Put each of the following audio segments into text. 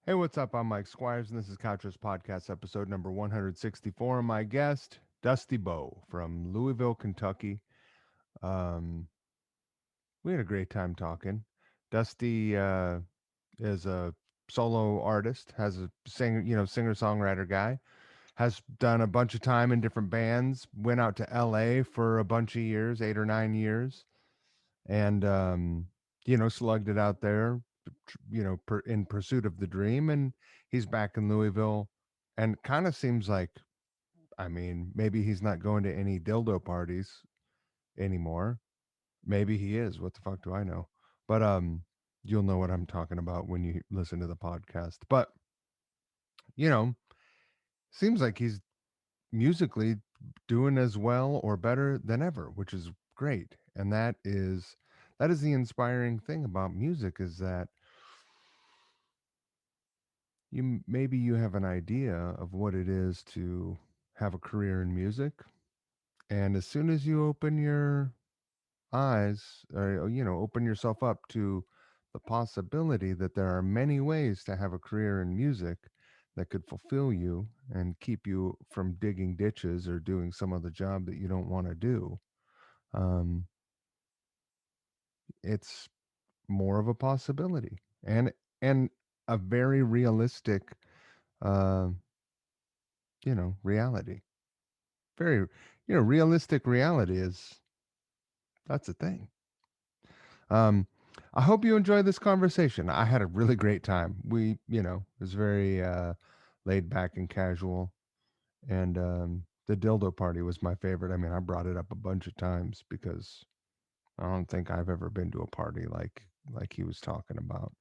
Hey, what's up? I'm Mike Squires, and this is Couchers Podcast, episode number 164. My guest, Dusty Bow from Louisville, Kentucky. Um, we had a great time talking. Dusty is a solo artist, has a singer songwriter guy. Has done a bunch of time in different bands. Went out to L.A. for a bunch of years, 8 or 9 years, and slugged it out there, in pursuit of the dream. And he's back in Louisville, and kind of seems like, I mean, maybe he's not going to any dildo parties anymore. Maybe he is. What the fuck do I know? But you'll know what I'm talking about when you listen to the podcast. But you know, seems like he's musically doing as well or better than ever, which is great. And that is the inspiring thing about music, is that maybe you have an idea of what it is to have a career in music, and as soon as you open your eyes, or open yourself up to the possibility that there are many ways to have a career in music that could fulfill you and keep you from digging ditches or doing some other job that you don't want to do, um, it's more of a possibility, and a very realistic uh, reality. Very, realistic reality is, that's a thing. Um, I hope you enjoyed this conversation. I had a really great time. It was very laid back and casual. And the dildo party was my favorite. I mean, I brought it up a bunch of times because I don't think I've ever been to a party like he was talking about.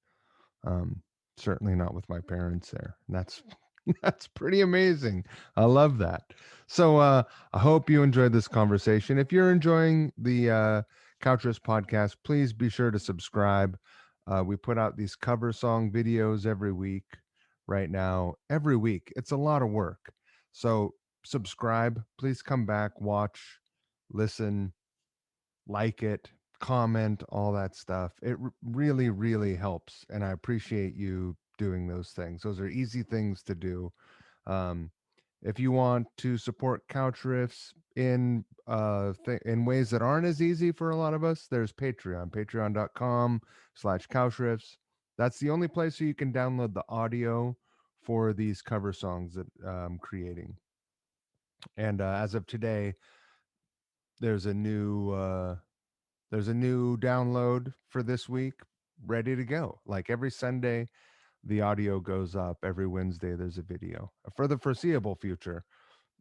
Um, Certainly not with my parents there. And that's that's pretty amazing. I love that. So I hope you enjoyed this conversation. If you're enjoying the Couchers podcast, please be sure to subscribe. We put out these cover song videos every week. Right now, every week, it's a lot of work. So subscribe. Please come back, watch, listen, like it, comment, all that stuff. It really, really helps. And I appreciate you doing those things. Those are easy things to do. Um, if you want to support Couch Riffs in ways that aren't as easy for a lot of us, there's Patreon, patreon.com/Couch Riffs. That's the only place where you can download the audio for these cover songs that I'm creating. And as of today, there's a new download for this week ready to go. Like every Sunday, the audio goes up. Every Wednesday, there's a video. For the foreseeable future,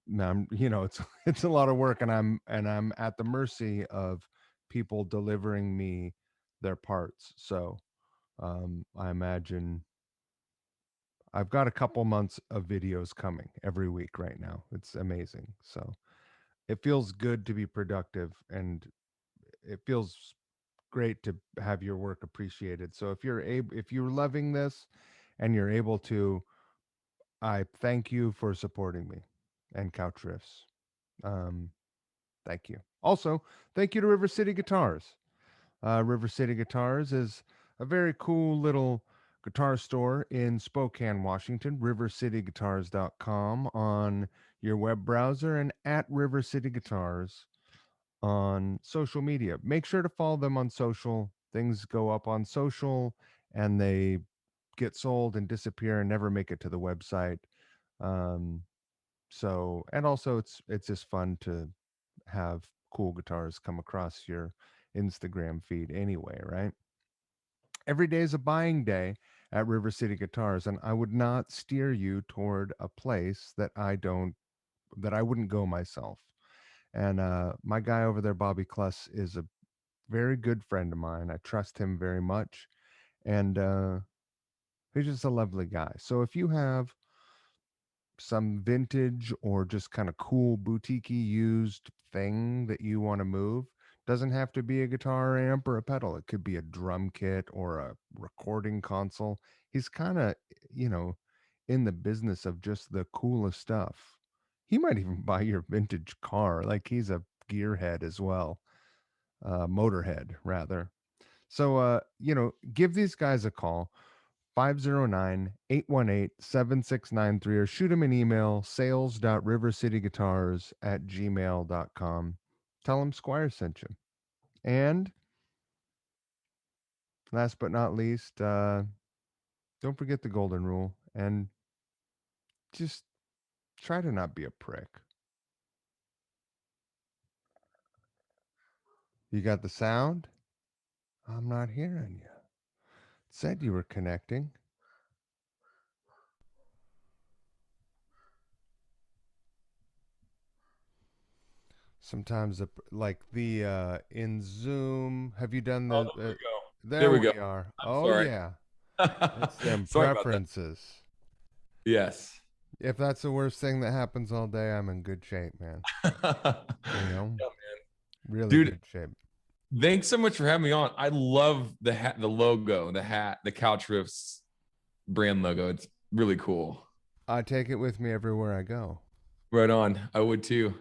it's it's a lot of work, and I'm at the mercy of people delivering me their parts. So I imagine I've got a couple months of videos coming every week right now. It's amazing. So it feels good to be productive, and it feels great to have your work appreciated. So if you're loving this and you're able to, I thank you for supporting me and Couch Riffs. Um, thank you. Also, thank you to River City Guitars. River City Guitars is a very cool little guitar store in Spokane, Washington. RiverCityGuitars.com on your web browser, and at River City Guitars on social media. Make sure to follow them on social. Things go up on social and they get sold and disappear and never make it to the website. Um, and also it's just fun to have cool guitars come across your Instagram feed anyway, right? Every day is a buying day at River City Guitars, and I would not steer you toward a place that I wouldn't go myself. And my guy over there, Bobby Kluss, is a very good friend of mine. I trust him very much, and he's just a lovely guy. So if you have some vintage or just kind of cool boutiquey used thing that you want to move, doesn't have to be a guitar amp or a pedal. It could be a drum kit or a recording console. He's kind of, you know, in the business of just the coolest stuff. He might even buy your vintage car. Like he's a gearhead as well, motorhead rather. So, give these guys a call. 509-818-7693 or shoot them an email, sales.rivercityguitars@gmail.com. Tell them Squire sent you. And last but not least, don't forget the golden rule and just try to not be a prick. You got the sound? I'm not hearing you. It said you were connecting. Sometimes like the in Zoom, have you done Oh, the there we go. There there we go. we are. I'm Oh sorry. yeah. It's them Sorry about that. preferences. Yes. If that's the worst thing that happens all day, I'm in good shape, man. You know? Yeah, Really dude, good shape. thanks so much for having me on. I love the hat, the logo, the hat, the Couch Riffs brand logo. It's really cool. I take it with me everywhere I go. Right on. I would too.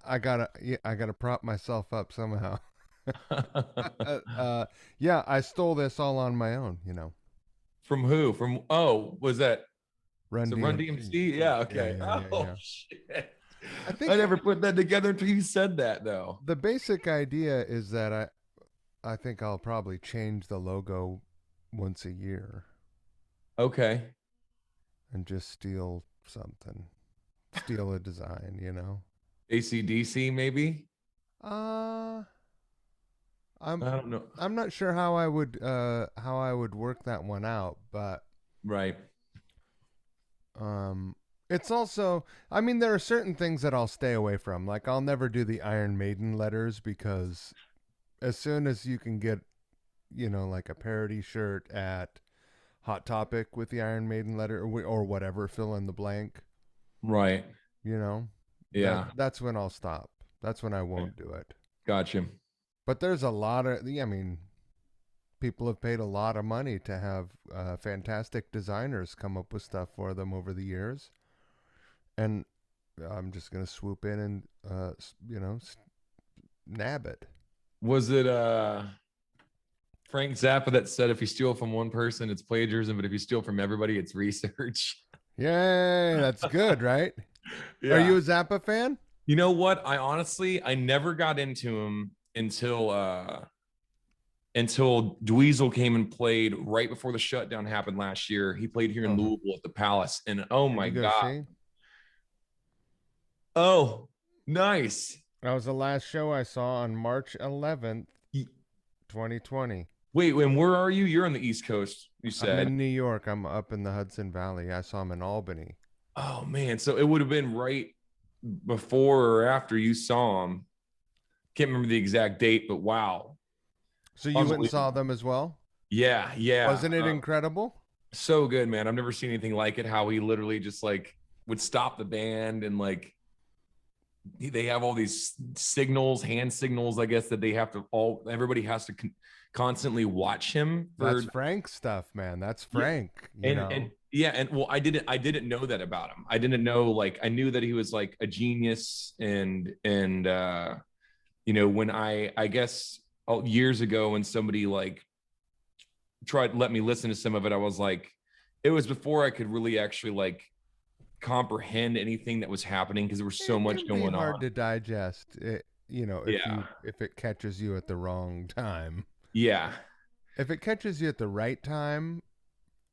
I gotta prop myself up somehow. Yeah, I stole this all on my own, you know. From who? From was that Run so Run DMC. DMC? Yeah, Yeah, okay. yeah, yeah, Oh yeah. shit. I I think never put that together until you said that though. the basic idea is that I think I'll probably change the logo once a year Okay. and just steal something. Steal a design, you know. ACDC maybe? Uh I'm I don't know. I'm not sure how I would work that one out, but Right. um it's also, I mean, there are certain things that I'll stay away from. Like I'll never do the Iron Maiden letters because as soon as you can get, you know, like a parody shirt at Hot Topic with the Iron Maiden letter or whatever, fill in the blank, Right. you know, Yeah. that's when I'll stop. That's when I Okay. won't do it. Gotcha. But there's a lot of, I mean, people have paid a lot of money to have fantastic designers come up with stuff for them over the years, and I'm just gonna swoop in and you know, nab it. Was it Frank Zappa that said if you steal from one person, it's plagiarism, but if you steal from everybody, it's research? Yay, that's good, right? Are you Yeah. a Zappa fan? You know what? I never got into him until Dweezil came and played right before the shutdown happened last year. He played here in Uh-huh. Louisville at the Palace, and oh Did my you go god. see? Oh, nice. That was the last show I saw on March 11th, 2020. Wait, and where are you? You're on the East Coast, you I'm said. in New York. I'm up in the Hudson Valley. I saw him in Albany. Oh man, so it would have been right before or after you saw him. Can't remember the exact date, but wow, So you went and saw unbelievable. them as well? Yeah, yeah. Wasn't it incredible? So good, man. I've never seen anything like it. How he literally just like would stop the band and like they have all these signals, hand signals, I guess that they have to all everybody has to constantly watch him for. That's Frank stuff, man. That's Yeah, Frank, you and know. yeah, and well, I didn't know that about him. I didn't know, like, I knew that he was like a genius, and when I guess years ago when somebody like tried to let me listen to some of it, I was like, it was before I could really actually like comprehend anything that was happening because there was so It much can be going hard on. to digest, you know, Yeah, if it catches you at the wrong time. yeah, If it catches you at the right time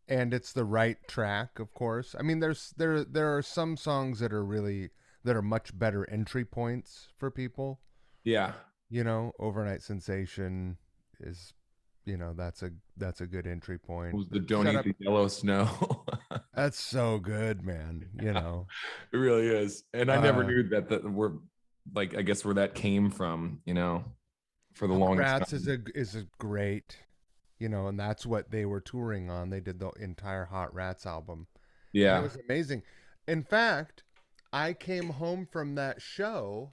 and it's the right track, of course. I mean, there are some songs that are much better entry points for people. yeah. You know, Overnight Sensation is, you know, that's a good entry It point. was the Don't Shut Eat Up. the Yellow Snow. That's so good, man. You know, It really is. And I never uh, knew that we're like, I guess where that came from, for the Hot longest Rats time. is a great, you know, and that's what they were touring on. They did the entire Hot Rats album, and it Yeah. was amazing. In fact, I came home from that show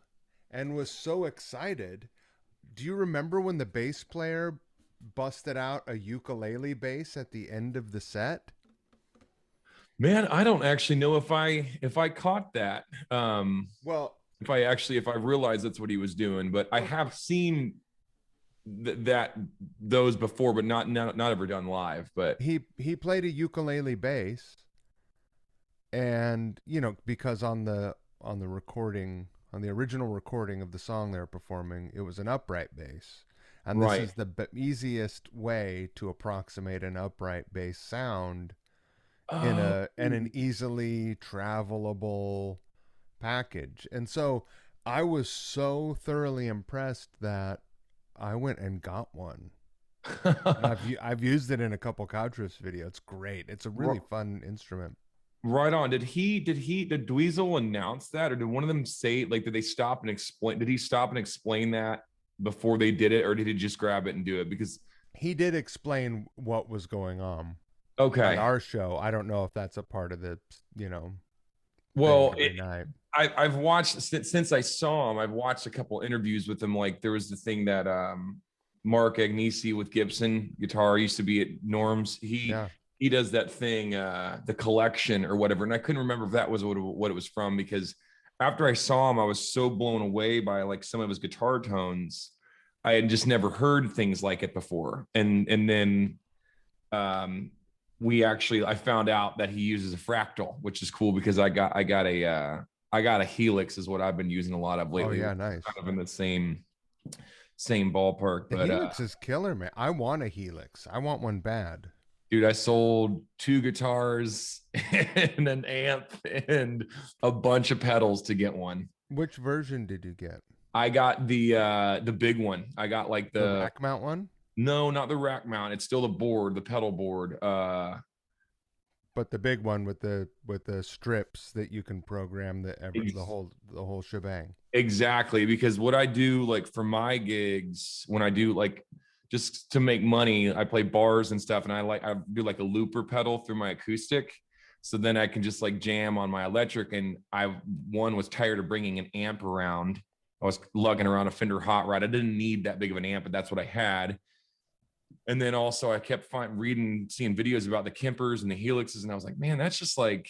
and was so excited. Do you remember when the bass player busted out a ukulele bass at the end of the set? Man, I don't actually know if I caught that. Well, If I realized that's what he was doing, but I well, have seen that those before, but not ever done live. But He played a ukulele bass, and because on the recording, on the original recording of the song they're performing, it was an upright bass, and this right. is the easiest way to approximate an upright bass sound in Oh, a in an easily travelable package. And so I was so thoroughly impressed that I went and got one. And I've used it in a couple couch riffs videos. It's great. It's a really fun instrument. right on. Did Dweezil announce that, or did one of them say, like, did they stop and explain? Did he stop and explain that before they did it, or did he just grab it and do it? Because He did explain what was going on at okay, our show. I don't know if that's a part of the, thing well, every night. I've watched since I saw him. I've watched a couple interviews with him. Like there was the thing that Mark Agnesi with Gibson guitar used to be at Norm's. Yeah. He does that thing, the collection or whatever. And I couldn't remember if that was what it was from, because after I saw him, I was so blown away by like some of his guitar tones. I had just never heard things like it before. And then um, I found out that he uses a fractal, which is cool because I got a Helix is what I've been using a lot of Oh lately. yeah, We're kind nice. of in the same ballpark. The But Helix is killer, man. I want a Helix. I want one bad. dude, I sold 2 guitars and an amp and a bunch of pedals to get one. Which version did you get? I got the big one. I got like The the rack mount one? no, not the rack mount. It's still the board, the pedal board. But the big one with the strips that you can program the whole shebang. Exactly, because what I do like for my gigs, when I do like just to make money, I play bars and stuff, and I do like a looper pedal through my acoustic, so then I can just like jam on my electric. And I one was tired of bringing an amp around. I was lugging around a Fender Hot Rod. I didn't need that big of an amp, but that's what I had. And then also I kept seeing videos about the Kempers and the Helixes, and I was like, man, that's just like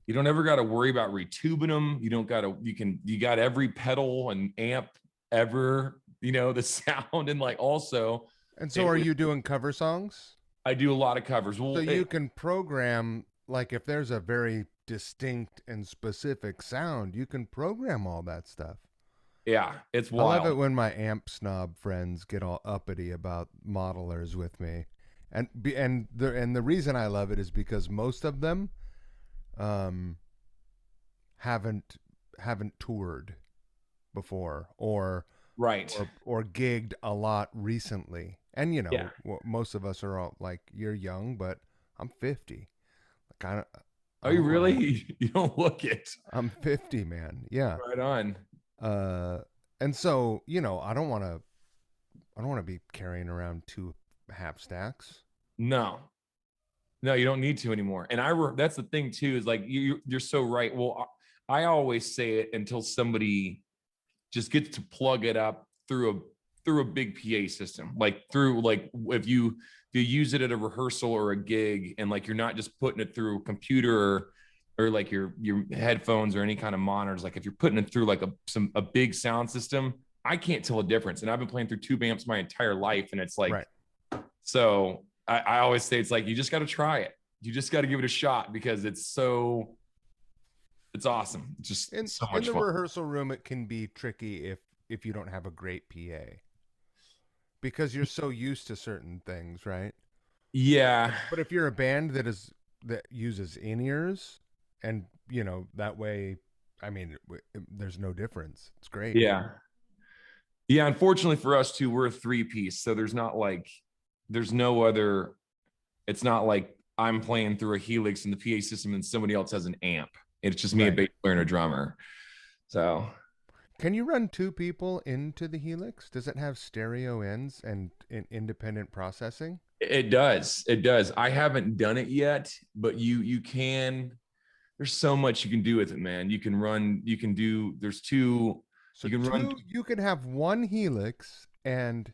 you don't ever got to worry about retubing them. You don't got to, you got every pedal and amp ever, the sound. And like also, And so it are was, you doing cover songs? I do a lot of covers. So Well, you can program, like, if there's a very distinct and specific sound, you can program all that stuff. yeah, it's I love it wild. when my amp snob friends get all uppity about modelers with me. And the reason I love it is because most of them um haven't haven't toured before, Right. or gigged a lot recently. And Yeah. most of us are all like, you're young, but I'm 50. Like Oh, I you don't want to. really? You don't look it. I'm 50, man. Yeah. Right on. Uh, and so I don't want to be carrying around two half stacks. No, no, you don't need to anymore. And that's the thing too, is like you're so right. Well, I always say it until somebody just gets to plug it up through a big PA system, like through like if you use it at a rehearsal or a gig, and like you're not just putting it through a computer or like your headphones or any kind of monitors. Like if you're putting it through like a big sound system, I can't tell a difference. And I've been playing through tube amps my entire life, and it's like Right. so. I always say it's like you just got to try it. You just got to give it a shot because it's awesome. It's just In so in much the fun. rehearsal room, it can be tricky if you don't have a great PA, because you're so used to certain things, right? Yeah, But if you're a band that uses in-ears, and that way, I mean, there's no difference. It's great. yeah. Yeah, unfortunately for us too, we're a three-piece, so there's no other. It's not like I'm playing through a Helix in the PA system and somebody else has an amp. It's just me, a Right. bass player, and a drummer. So Can you run two people into the Helix? Does it have stereo ends and independent processing? it does. It does. I haven't done it yet, but you can. There's so much you can do with it, man. You can run. You can do. There's two. So You can run. you can have one Helix and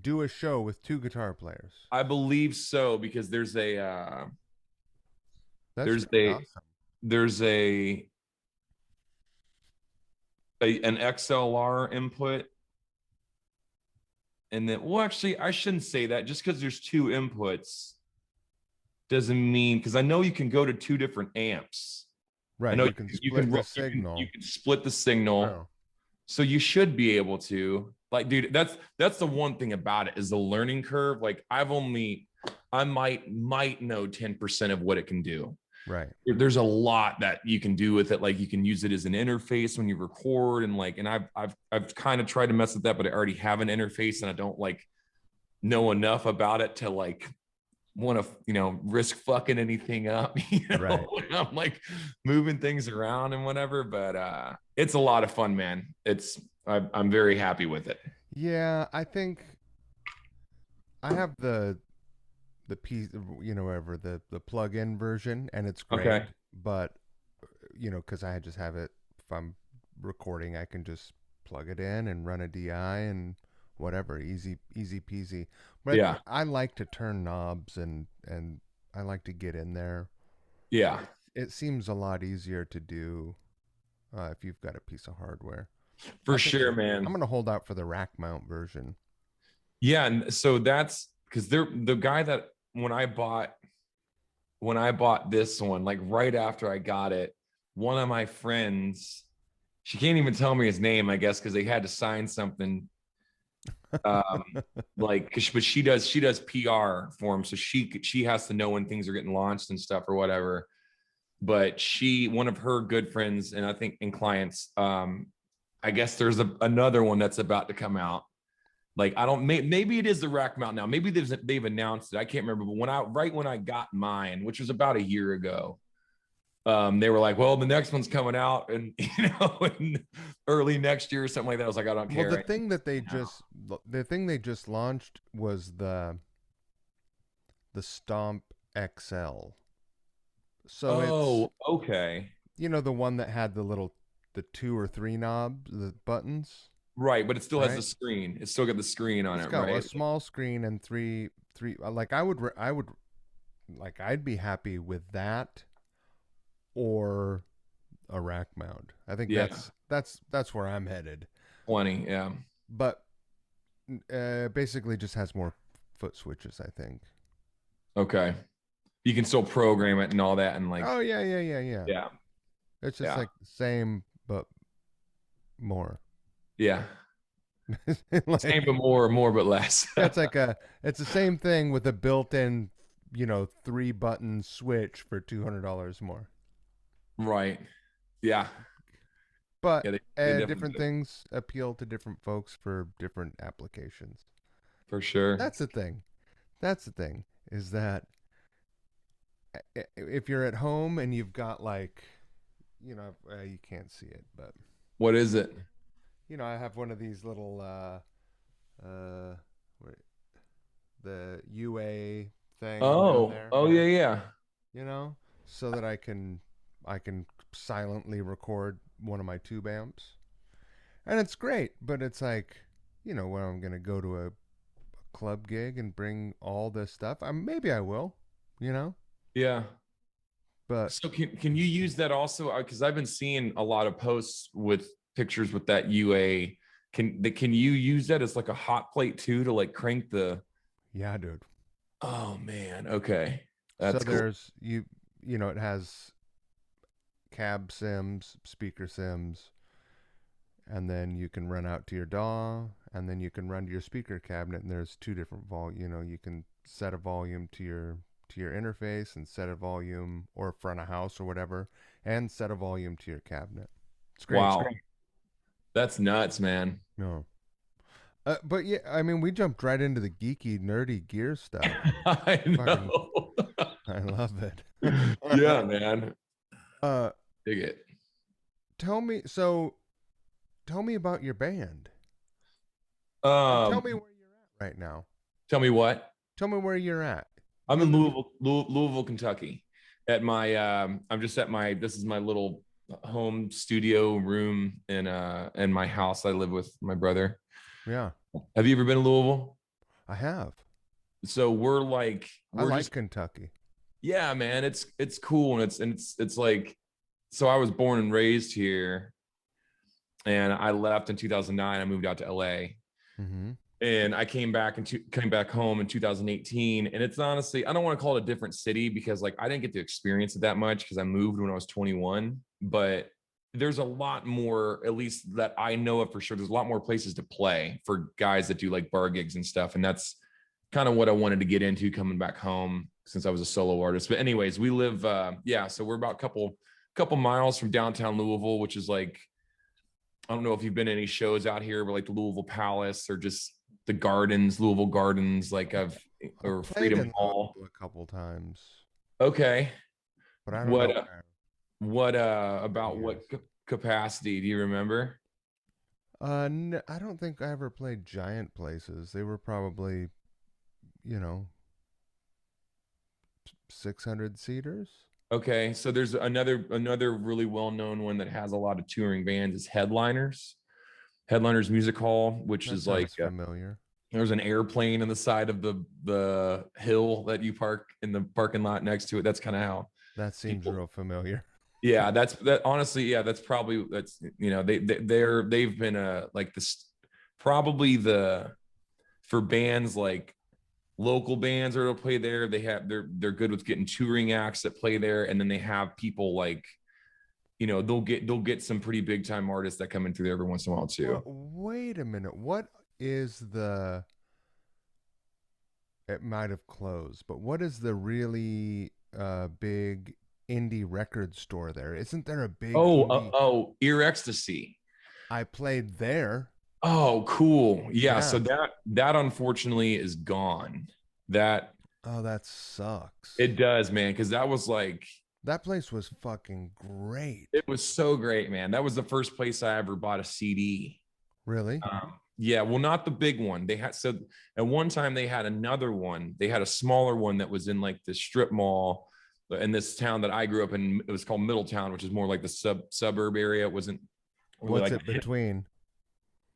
do a show with two guitar players. I believe so because That's there's really awesome. there's an XLR input and then, well, actually, I shouldn't say that. Just because there's two inputs doesn't mean, because I know you can go to two different amps. I Right. know You can split the you signal. can split the signal, Oh, so you should be able to. Like, dude, that's the one thing about it is the learning curve. Like, I might know 10% of what it can do. right. There's a lot that you can do with it. Like, you can use it as an interface when you record, and like, and I've kind of tried to mess with that, but I already have an interface, and I don't like know enough about it to like want to, risk fucking anything up, Right. when I'm like moving things around and whatever. But it's a lot of fun, man. I'm very happy with it. Yeah, I think I have the piece, whatever the plug-in version, and it's great. Okay. But because I just have it. If I'm recording, I can just plug it in and run a DI and whatever, easy peasy. But Yeah. I like to turn knobs and I like to get in there. Yeah. It seems a lot easier to do if you've got a piece of hardware. For I think sure, I'm man. gonna hold out for the rack mount version. Yeah. And so that's because they're the guy that when I bought this one, like right after I got it, one of my friends, she can't even tell me his name, I guess, because they had to sign something. Um, like, but she does PR for him, so she has to know when things are getting launched and stuff or whatever. But one of her good friends, and I think in clients, I guess there's another one that's about to come out. Like, I don't, maybe it is the rack mount now. Maybe they've announced it. I can't remember. But when I got mine, which was about a year ago, they were like, well, the next one's coming out and in early next year or something like that. I was like, I don't Well, care. the thing they just launched was the Stomp XL. So it's Oh, okay. the one that had the two or three knobs, the buttons, Right, but it still has the right? screen. It's still got the screen on It's it, got a right? small screen and three. Like I would like I'd be happy with that or a rack mount. I think Yeah, that's where I'm headed. 20. Yeah. But basically just has more foot switches, I think. Okay. You can still program it and all that, and like, Oh yeah. yeah, It's just yeah, like the same but more. yeah. Same Like but more but less. yeah, it's the same thing with a built-in, three button switch for $200 more. Right. Yeah. But Yeah, they definitely different do. things appeal to different folks for different applications. For sure. That's the thing. That's the thing is that if you're at home and you've got like, you can't see it, but What is it? I have one of these little wait, the UA thing down Oh, there, oh yeah, yeah. you know, so that I can silently record one of my tube amps. And it's great, but it's like, when I'm going to go to a club gig and bring all this stuff, maybe I will, you know, Yeah. but So can you use that also? Because I've been seeing a lot of posts with pictures with that UA. Can you use that as like a hot plate too to like crank the? yeah, dude. Oh man, okay, So that's cool. there's it has cab sims, speaker sims, and then you can run out to your DAW, and then you can run to your speaker cabinet, and there's two different you can set a volume to your interface and set a volume or front of house or whatever, and set a volume to your cabinet. It's great. Wow, that's nuts, man. No. But yeah, I mean, we jumped right into the geeky, nerdy gear stuff. I Fucking, know. I love it. Yeah, man. uh, Dig it. tell me, tell me about your band, and tell me Um, where you're at right now. tell me what. Tell me where you're at. I'm You in live. Louisville, Kentucky. I'm just at this is my little home studio room in my house. I live with my brother. Yeah, Have you ever been to Louisville? I have. So I we're like just, Kentucky. yeah, man, it's cool, and it's like, so I was born and raised here, and I left in 2009. I moved out to LA, Mm-hmm. and I came back and came back home in 2018. And it's honestly, I don't want to call it a different city because like I didn't get to experience it that much because I moved when I was 21. But there's a lot more, at least that I know of for sure. There's a lot more places to play for guys that do like bar gigs and stuff. And that's kind of what I wanted to get into coming back home since I was a solo artist. But anyways, we live, so we're about a couple miles from downtown Louisville, which is like, I don't know if you've been to any shows out here, but like the Louisville Palace or just the Gardens, Louisville Gardens, like I've or played Freedom in Hall. Louisville a couple times, Okay. but I don't know What, about years. what capacity do you remember? I don't think I ever played giant places. They were probably, you know, 600 seaters. Okay. So there's another really well-known one that has a lot of touring bands is Headliners Music Hall, which That is like sounds familiar. there's an airplane on the side of the hill that you park in the parking lot next to it. That's kind of how That seems people. real familiar. Yeah, that honestly, yeah, that's probably they've been like this probably the for bands like local bands that will play there. They're good with getting touring acts that play there, and then they have people like they'll get some pretty big time artists that come in through there every once in a while Well, too. wait a minute. What is the it might have closed, but what is the really big indie record store there? Isn't there a big indie? Ear Ecstasy. I played there. Oh, cool. Yeah, so Yeah. that unfortunately is gone. That Oh, that sucks. it does, man, because that was like That place was fucking great. it was so great, man. That was the first place I ever bought a CD. Really? Yeah, well, not the big one. They had so at one time they had another one. They had a smaller one that was in like the strip mall in this town that I grew up in. It was called Middletown, which is more like the suburb area. It wasn't really What's like it between?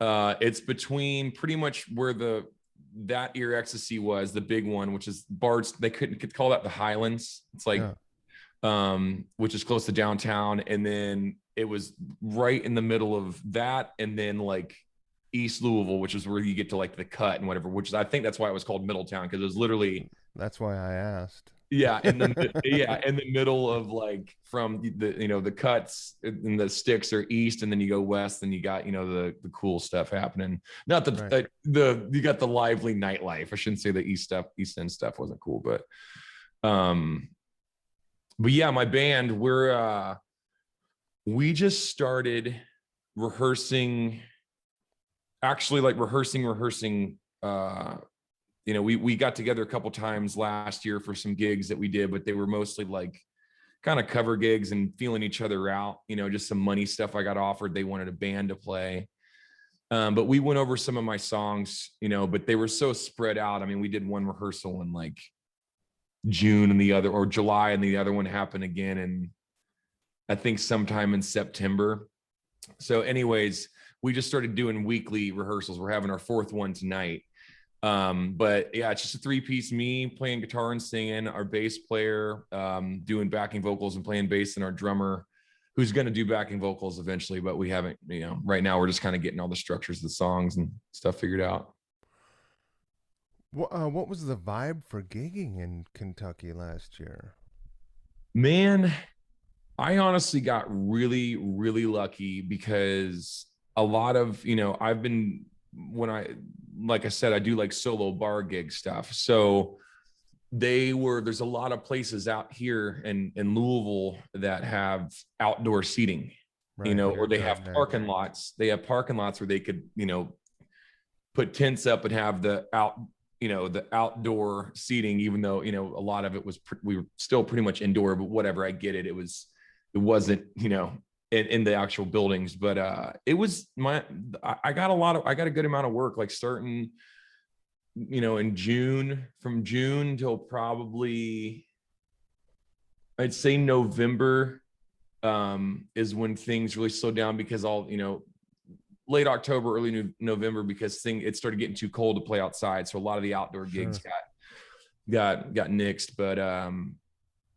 it's between pretty much where that Ear Ecstasy was the big one, which is Bard's. They could call that the Highlands. It's like Yeah. which is close to downtown, and then it was right in the middle of that, and then like East Louisville, which is where you get to like the cut and whatever. Which I think that's why it was called Middletown because it was literally That's why I asked. in the middle of like from the cuts and the sticks are east, and then you go west, and you got the cool stuff happening. Not Right. the you got the lively nightlife. I shouldn't say the east end stuff wasn't cool, um but yeah, my band we just started rehearsing, actually like rehearsing we got together a couple times last year for some gigs that we did, but they were mostly like kind of cover gigs and feeling each other out, just some money stuff I got offered. They wanted a band to play. But we went over some of my songs, but they were so spread out. I mean, we did one rehearsal in like June and the other, or July, and the other one happened again in I think sometime in September. So anyways, we just started doing weekly rehearsals. We're having our fourth one tonight. But yeah, it's just a three-piece, me playing guitar and singing, our bass player doing backing vocals and playing bass, and our drummer who's going to do backing vocals eventually, but we haven't, right now we're just kind of getting all the structures of the songs and stuff figured out. What was the vibe for gigging in Kentucky last year? Man, I honestly got really, really lucky because a lot of, I've been, like I said, I do like solo bar gig stuff. So there's a lot of places out here in Louisville that have outdoor seating, Right, or near they have Gardner. parking lots. They have parking lots where they could, put tents up and have the outdoor seating, even though, a lot of it was, we were still pretty much indoor, but whatever, I get it. It wasn't, in the actual buildings, but it was I got a good amount of work, like starting, in June, from June till probably, I'd say November, is when things really slowed down because late October, early November, because it started getting too cold to play outside. So a lot of the outdoor gigs Sure. got nixed. But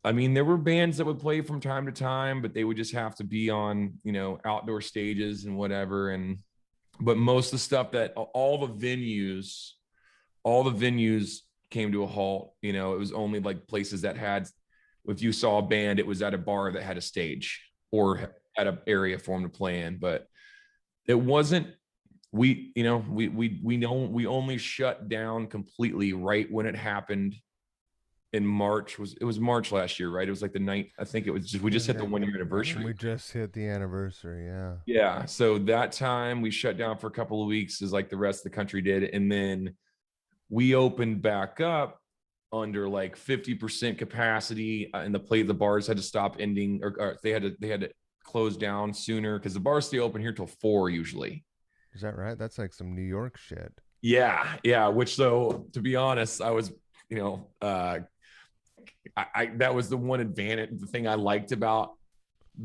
I mean, there were bands that would play from time to time, but they would just have to be on, outdoor stages and whatever. And but most of the stuff that all the venues came to a halt. You know, it was only like places that had, if you saw a band, it was at a bar that had a stage or had an area for them to play in. But it wasn't, we only shut down completely right when it happened in March. It was March last year, right? It was like the night, I think it was just, we just hit the 1 year I think anniversary. we just hit the anniversary. Yeah. Yeah. So that time we shut down for a couple of weeks, as like the rest of the country did. And then we opened back up under like 50% capacity, and the bars had to stop ending, or they had to close down sooner because the bars stay open here till 4 usually. Is that right? That's like some New York shit. Yeah, yeah. Which, so to be honest, I was, that was the one advantage, the thing I liked about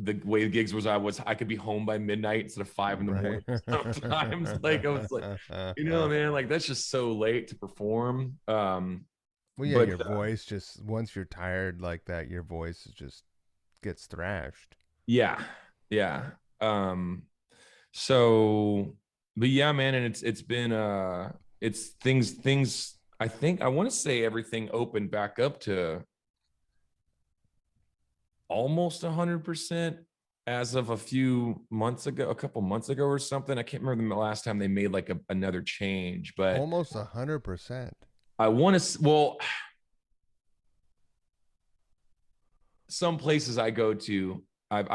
the way the gigs was, I could be home by midnight instead of 5 in the morning. Sometimes, like, I was like, man, like that's just so late to perform. Well, yeah, But your voice just once you're tired like that, your voice just gets thrashed. yeah, yeah. So, but yeah, man, and it's been it's things. I think I want to say everything opened back up to almost 100% as of a couple months ago or something. I can't remember the last time they made like another change, but Almost 100%. I want to. Well, some places I go to, I've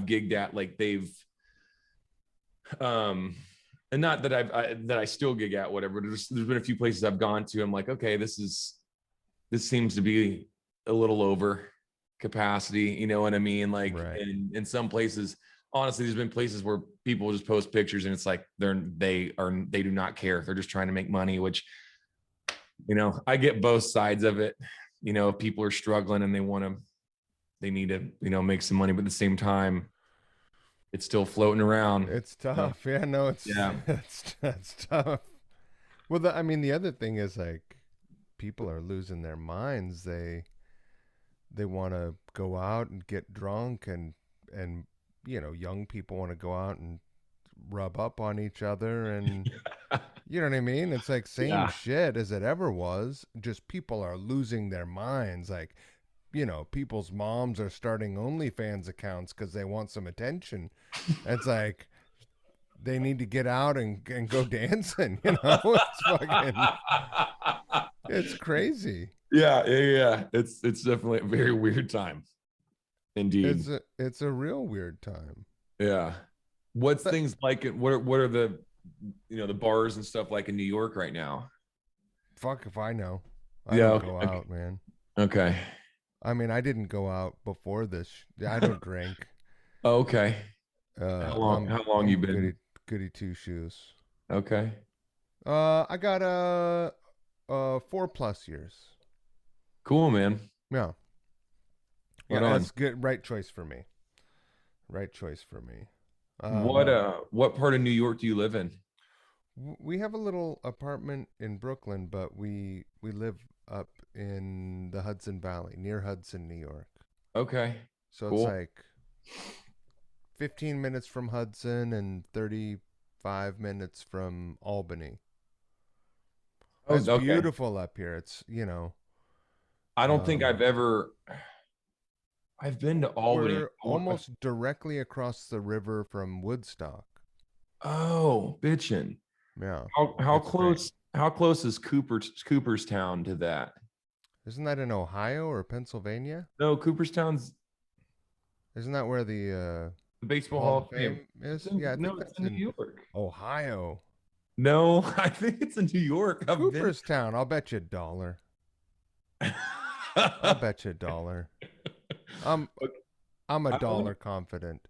gigged at, like they've, and not that that I still gig at, whatever. There's been a few places I've gone to. I'm like, okay, this seems to be a little over capacity. You know what I mean? Like, Right. in some places, honestly, there's been places where people just post pictures and it's like they do not care. They're just trying to make money, which, I get both sides of it. If people are struggling and they need to, make some money, but at the same time, it's still floating around. It's tough. Yeah, no, Yeah. it's tough. Well, I mean, the other thing is like people are losing their minds. They want to go out and get drunk and young people want to go out and rub up on each other and you know what I mean? It's like same Yeah. shit as it ever was. Just people are losing their minds. Like, people's moms are starting OnlyFans accounts because they want some attention. It's like they need to get out and go dancing. It's fucking, it's crazy. Yeah. It's definitely a very weird time. Indeed. It's a real weird time. Yeah. What's But things like it? What are the, the bars and stuff like in New York right now? fuck if I know. I Yeah. don't Okay. go out, man. Okay. I mean, I didn't go out before this. I don't drink. Okay. How long you I'm been? goody two shoes. Okay. I got 4+ years. Cool, man. Yeah, yeah, Right on. that's good. Right choice for me. Right choice for me. What Um, what part of New York do you live in? we have a little apartment in Brooklyn, but we live up in the Hudson Valley, near Hudson, New York. Okay. So it's Cool. like 15 minutes from Hudson and 35 minutes from Albany. Oh, It's okay. beautiful up here. I don't think Um, I've been to Albany. we're almost directly across the river from Woodstock. Oh, bitchin'. Yeah, How it's great. close is Cooperstown to that? Isn't that in Ohio or Pennsylvania? No, Cooperstown's Isn't that where the the Baseball Hall Hall of of Fame. Fame is? Yeah, I think No, it's that's in in New York. Ohio. No, I think it's in New York. I've been. Cooperstown. I'll bet you a dollar. I'll bet you a dollar. I'm I'm a I want dollar confident.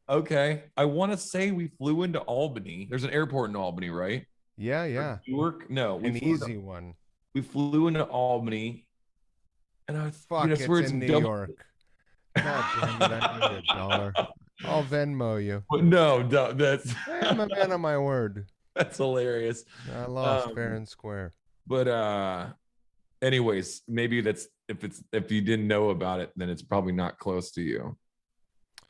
Okay. I want to say we flew into Albany. There's an airport in Albany, right? Yeah, Or yeah. Newark? No, An easy one. we flew into Albany, and I Fuck, swear it's it's in in New double. York. God damn it, I need a dollar. I'll Venmo you. But no, that's I'm a man of my word. that's hilarious. I lost fair Um, and square. but anyways, maybe that's, if you didn't know about it, then it's probably not close to you.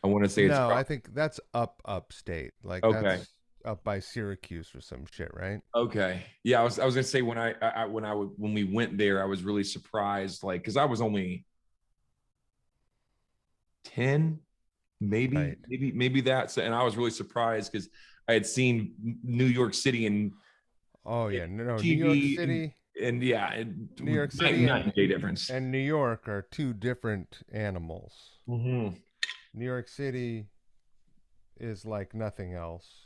I want to say it's No, I probably think that's upstate. Like okay. up by Syracuse or some shit, right? Okay. Yeah, I was gonna say when when we went there, I was really surprised, like, because I was only 10, Right. maybe that. So, and I was really surprised because I had seen New York City and Oh yeah, no, TV and yeah, New York City night and day difference. and New York are two different animals. Mm-hmm. New York City is like nothing else,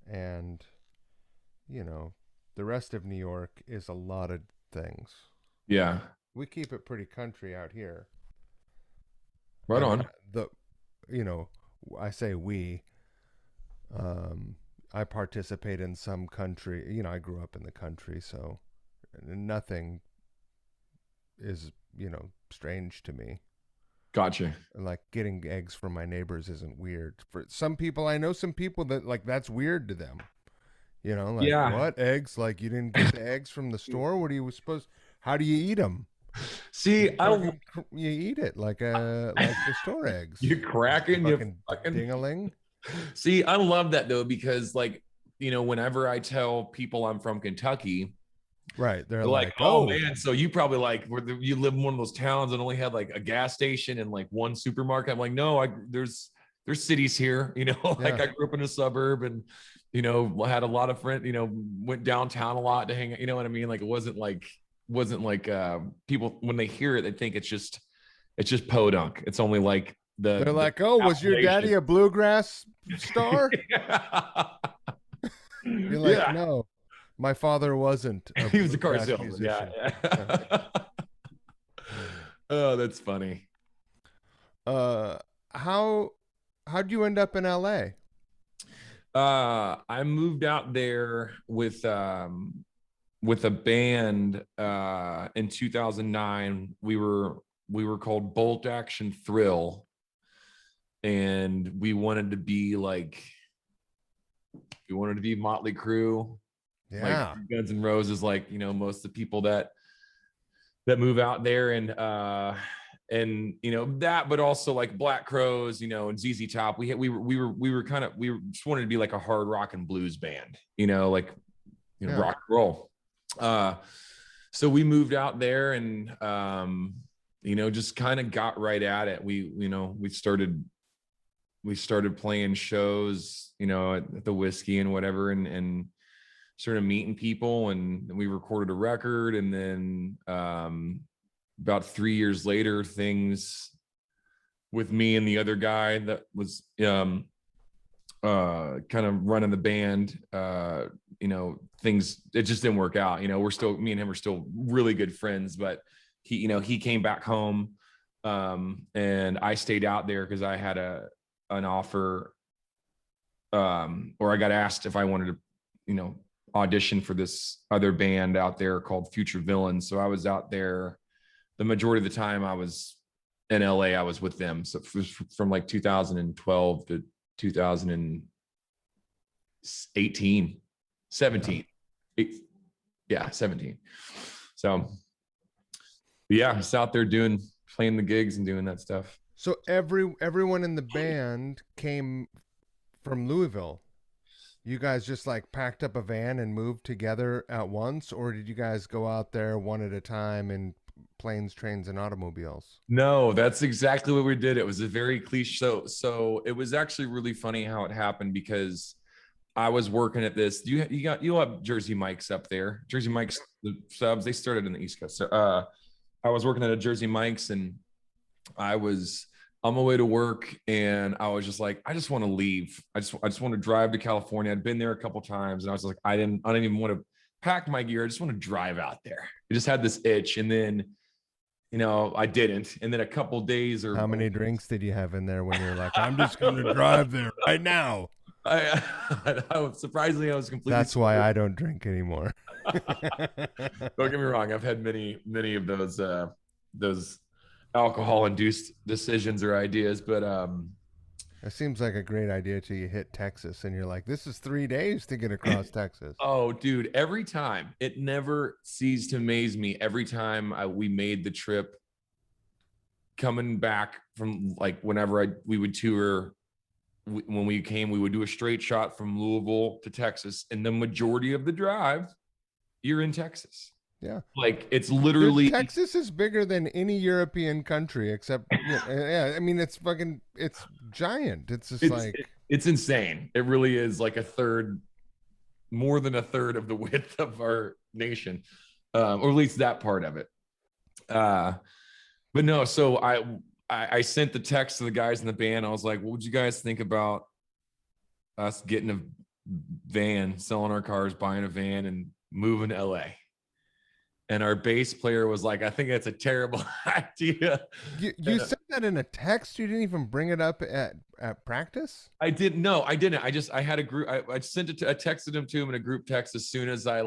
and you know, the rest of New York is a lot of things. Yeah. We keep it pretty country out here. Right I on. mean, you know, I say we. Um, I participate in some country. You know, I grew up in the country, so nothing is strange to me. Gotcha. Like getting eggs from my neighbors isn't weird. For some people, I know some people that like that's weird to them. You know, like Yeah. what eggs? Like you didn't get the eggs from the store? What are you supposed? How do you eat them? You See, fucking you eat it like the store eggs. you cracking, you Fucking fucking. dingaling. See, I love that though, because like, whenever I tell people I'm from Kentucky, Right. They're they're like, like, oh oh, man, so you probably like you live in one of those towns and only had like a gas station and like one supermarket. I'm like, no, there's cities here, like yeah. I grew up in a suburb and had a lot of friends, went downtown a lot to hang out, you know what I mean? Like it wasn't like people when they hear it, they think it's just podunk. It's only like They're the like, oh, was your appellation. daddy a bluegrass star? You're like, Yeah. no, my father wasn't a He was a car bluegrass salesman. Yeah. musician. Yeah. Yeah. Oh, that's funny. Uh, how how'd you end up in L.A.? I moved out there with a band in 2009. We were called Bolt Action Thrill, and we wanted to be Motley Crue, like Yeah, Guns N' Roses, like most of the people that move out there, and that, but also like Black Crows, and ZZ Top. We just wanted to be like a hard rock and blues band, like yeah. rock and roll. Uh, so we moved out there and just kind of got right at it. We started playing shows, at the Whiskey and whatever, and sort of meeting people, and we recorded a record, and then about 3 years later, things with me and the other guy that was kind of running the band, things, it just didn't work out. Me and him are still really good friends, but he came back home, and I stayed out there because I had an offer, or I got asked if I wanted to, audition for this other band out there called Future Villains. So I was out there the majority of the time. I was in LA. I was with them. So from like 2012 to 2018, 17. Yeah, 17. So yeah, just out there playing the gigs and doing that stuff. So everyone in the band came from Louisville. You guys just like packed up a van and moved together at once, or did you guys go out there one at a time in planes, trains, and automobiles? No, that's exactly what we did. It was a very cliche. So it was actually really funny how it happened, because I was working at this. You'll have Jersey Mike's up there. Jersey Mike's, the subs, they started in the East Coast. So I was working at a Jersey Mike's, and I was on my way to work, and I was just like, I just want to leave. I just want to drive to California. I'd been there a couple times, and I was like, I didn't even want to pack my gear. I just want to drive out there. I just had this itch, and then I didn't. And then a couple days or How many drinks did you have in there when you're like, I'm just going to drive there right now? Surprisingly, I was completely That's why sober. I don't drink anymore. Don't get me wrong. I've had many of those alcohol induced decisions or ideas, but It seems like a great idea till you hit Texas and you're like, this is 3 days to get across Texas. oh, dude, every time, it never ceased to amaze me. Every time we made the trip coming back from, like, whenever we would tour when we came, we would do a straight shot from Louisville to Texas, and the majority of the drive, you're in Texas. Yeah. Like it's literally Texas is bigger than any European country except yeah, I mean it's giant. It's just it's insane. It really is like more than a third of the width of our nation, or at least that part of it. But no, so I sent the text to the guys in the band. I was like, what would you guys think about us getting a van, selling our cars, buying a van, and moving to LA? And our bass player was like, I think that's a terrible idea. You said that in a text? You didn't even bring it up at practice? I didn't. No, I didn't. I had a group. I sent it to, I texted him to him in a group text as soon as I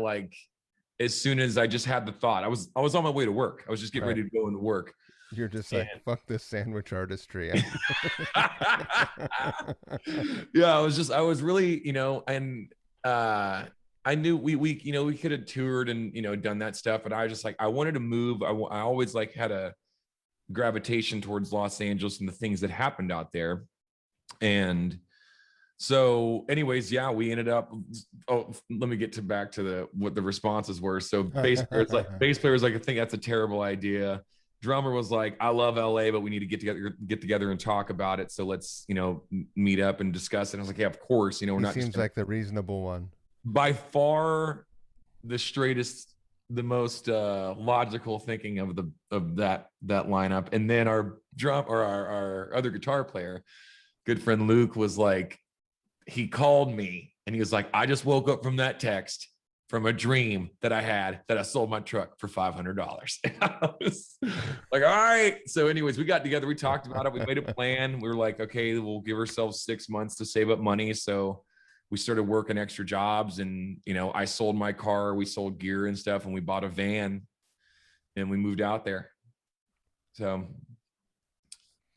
just had the thought. I was on my way to work. I was just getting ready to go into work. You're just like, fuck this sandwich artistry. Yeah, I was really, and I knew we could have toured and, done that stuff, but I was just like, I wanted to move. I always like had a gravitation towards Los Angeles and the things that happened out there. And so anyways, yeah, we ended up, let me get back to what the responses were. So bass player was like, I think that's a terrible idea. Drummer was like, I love LA, but we need to get together and talk about it. So let's, meet up and discuss it. And I was like, yeah, of course, we're not. Seems like the reasonable one. By far the straightest, the most logical thinking of that lineup. And then our other guitar player, good friend Luke, was like, he called me and he was like, I just woke up from that text from a dream that I had that I sold my truck for $500. I was like, all right. So anyways, we got together, we talked about it. We made a plan. We were like, okay, we'll give ourselves 6 months to save up money. So we started working extra jobs and, I sold my car, we sold gear and stuff, and we bought a van and we moved out there. So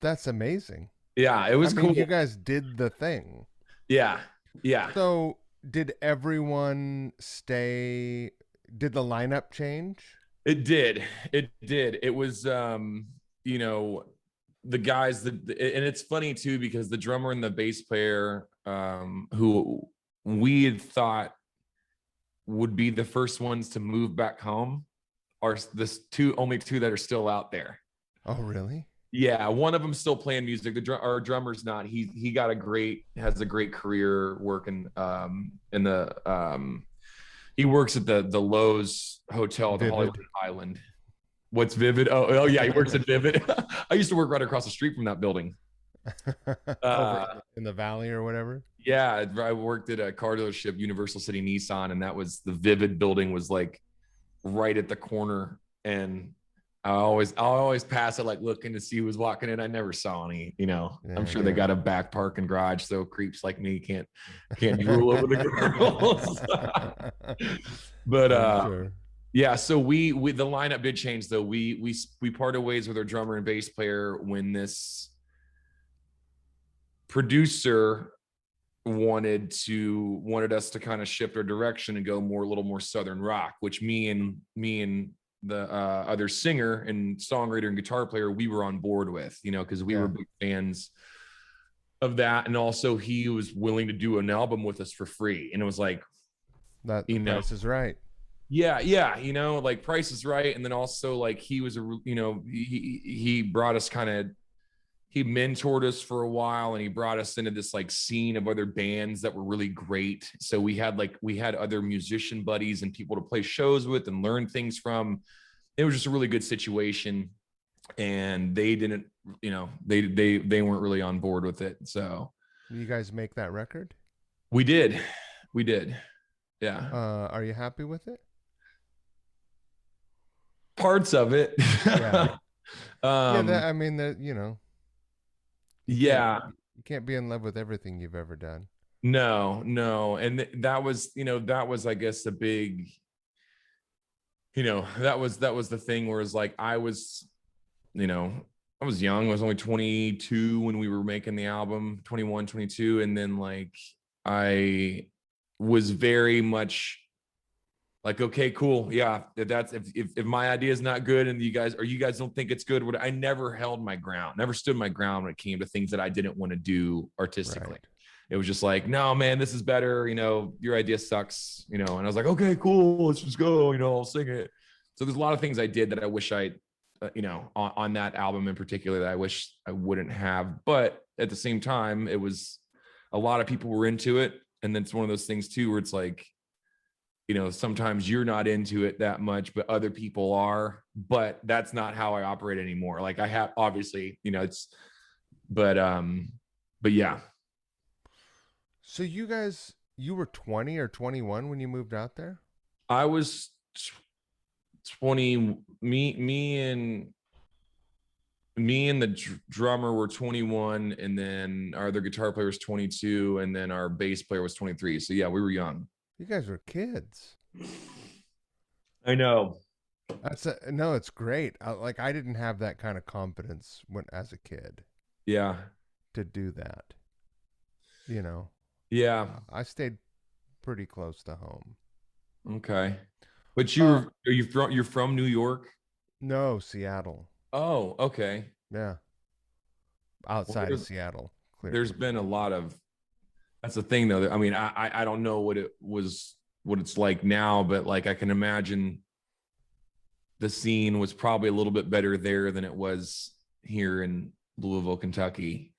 that's amazing. Yeah, it was cool. You guys did the thing. Yeah. Yeah. So did everyone stay? Did the lineup change? It did. It was, the guys and it's funny too, because the drummer and the bass player, who we had thought would be the first ones to move back home, are only two that are still out there. Oh, really? Yeah, one of them still playing music. Our drummer's not. He has a great career working in the he works at the Lowe's Hotel at the Hollywood Island. What's Vivid? Oh yeah, he works at Vivid. I used to work right across the street from that building. In the valley or whatever. Yeah, I worked at a car dealership, Universal City Nissan, and that was the Vivid building was like right at the corner. And I'll always pass it, like looking to see who was walking in. I never saw any, I'm sure they got a back parking garage, so creeps like me can't drool over the girls. But sure. Yeah, so we the lineup did change though. We parted ways with our drummer and bass player when this producer wanted us to kind of shift our direction and go a little more Southern rock, which me and the other singer and songwriter and guitar player, we were on board with, because we were big fans of that. And also he was willing to do an album with us for free. And it was like, that Price is Right. Yeah. Like Price is Right. And then also like he was, he brought us he mentored us for a while, and he brought us into this like scene of other bands that were really great. So we had other musician buddies and people to play shows with and learn things from. It was just a really good situation, and they didn't, they weren't really on board with it. So you guys make that record? We did. Yeah. Are you happy with it? Parts of it. Yeah. Yeah. You can't be in love with everything you've ever done. No. And that was, I guess the big, that was the thing where it's like, I was young. I was only 22 when we were making the album, 21, 22. And then like, I was very much like, okay, cool. Yeah. That's if my idea is not good and you guys don't think it's good. I never held my ground, never stood my ground when it came to things that I didn't want to do artistically. it was just like, no, man, this is better. Your idea sucks. And I was like, okay, cool, let's just go. I'll sing it. So there's a lot of things I did that I wish on that album in particular that I wish I wouldn't have. But at the same time, it was a lot of people were into it, and then it's one of those things too where it's like, sometimes you're not into it that much, but other people are. But that's not how I operate anymore. Like I have, obviously, but yeah. So you were 20 or 21 when you moved out there? I was 20. Me and the drummer were 21, and then our other guitar player was 22, and then our bass player was 23. So yeah, we were young. You guys were kids. I know. No, it's great. I didn't have that kind of confidence when as a kid Yeah. to do that. You know, Yeah. I stayed pretty close to home. Okay. But Uh, you're from New York? no, Seattle. Oh, okay. Yeah, Well, outside of Seattle, there's clearly. been a lot of, that's the thing though. I mean, I don't know what it's like now, but like I can imagine the scene was probably a little bit better there than it was here in Louisville, Kentucky.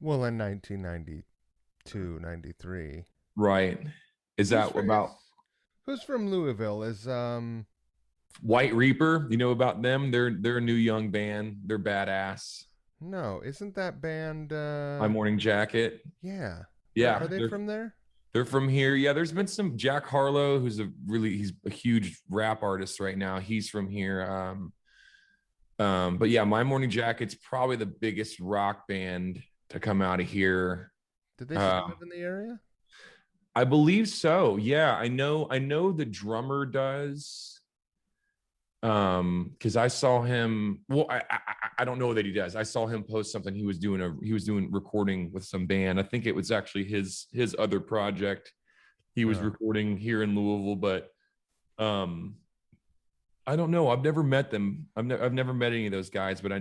Well, in 1992, 93. Right. Is Who's that from, about who's from Louisville? Is White Reaper? You know about them? They're a new young band. They're badass. no, isn't that band My Morning Jacket. yeah. Are Yeah, they from there? they're from here. Yeah, there's been some Jack Harlow, he's a huge rap artist right now. He's from here. But yeah, My Morning Jacket's probably the biggest rock band to come out of here. Did they still Um, live in the area? I believe so. Yeah, I know the drummer does. Because I saw him. Well, I don't know that he does. I saw him post something. He was doing recording with some band. I think it was actually his other project. He was Yeah. recording here in Louisville, but um, I don't know. I've never met them. I've never met any of those guys, but I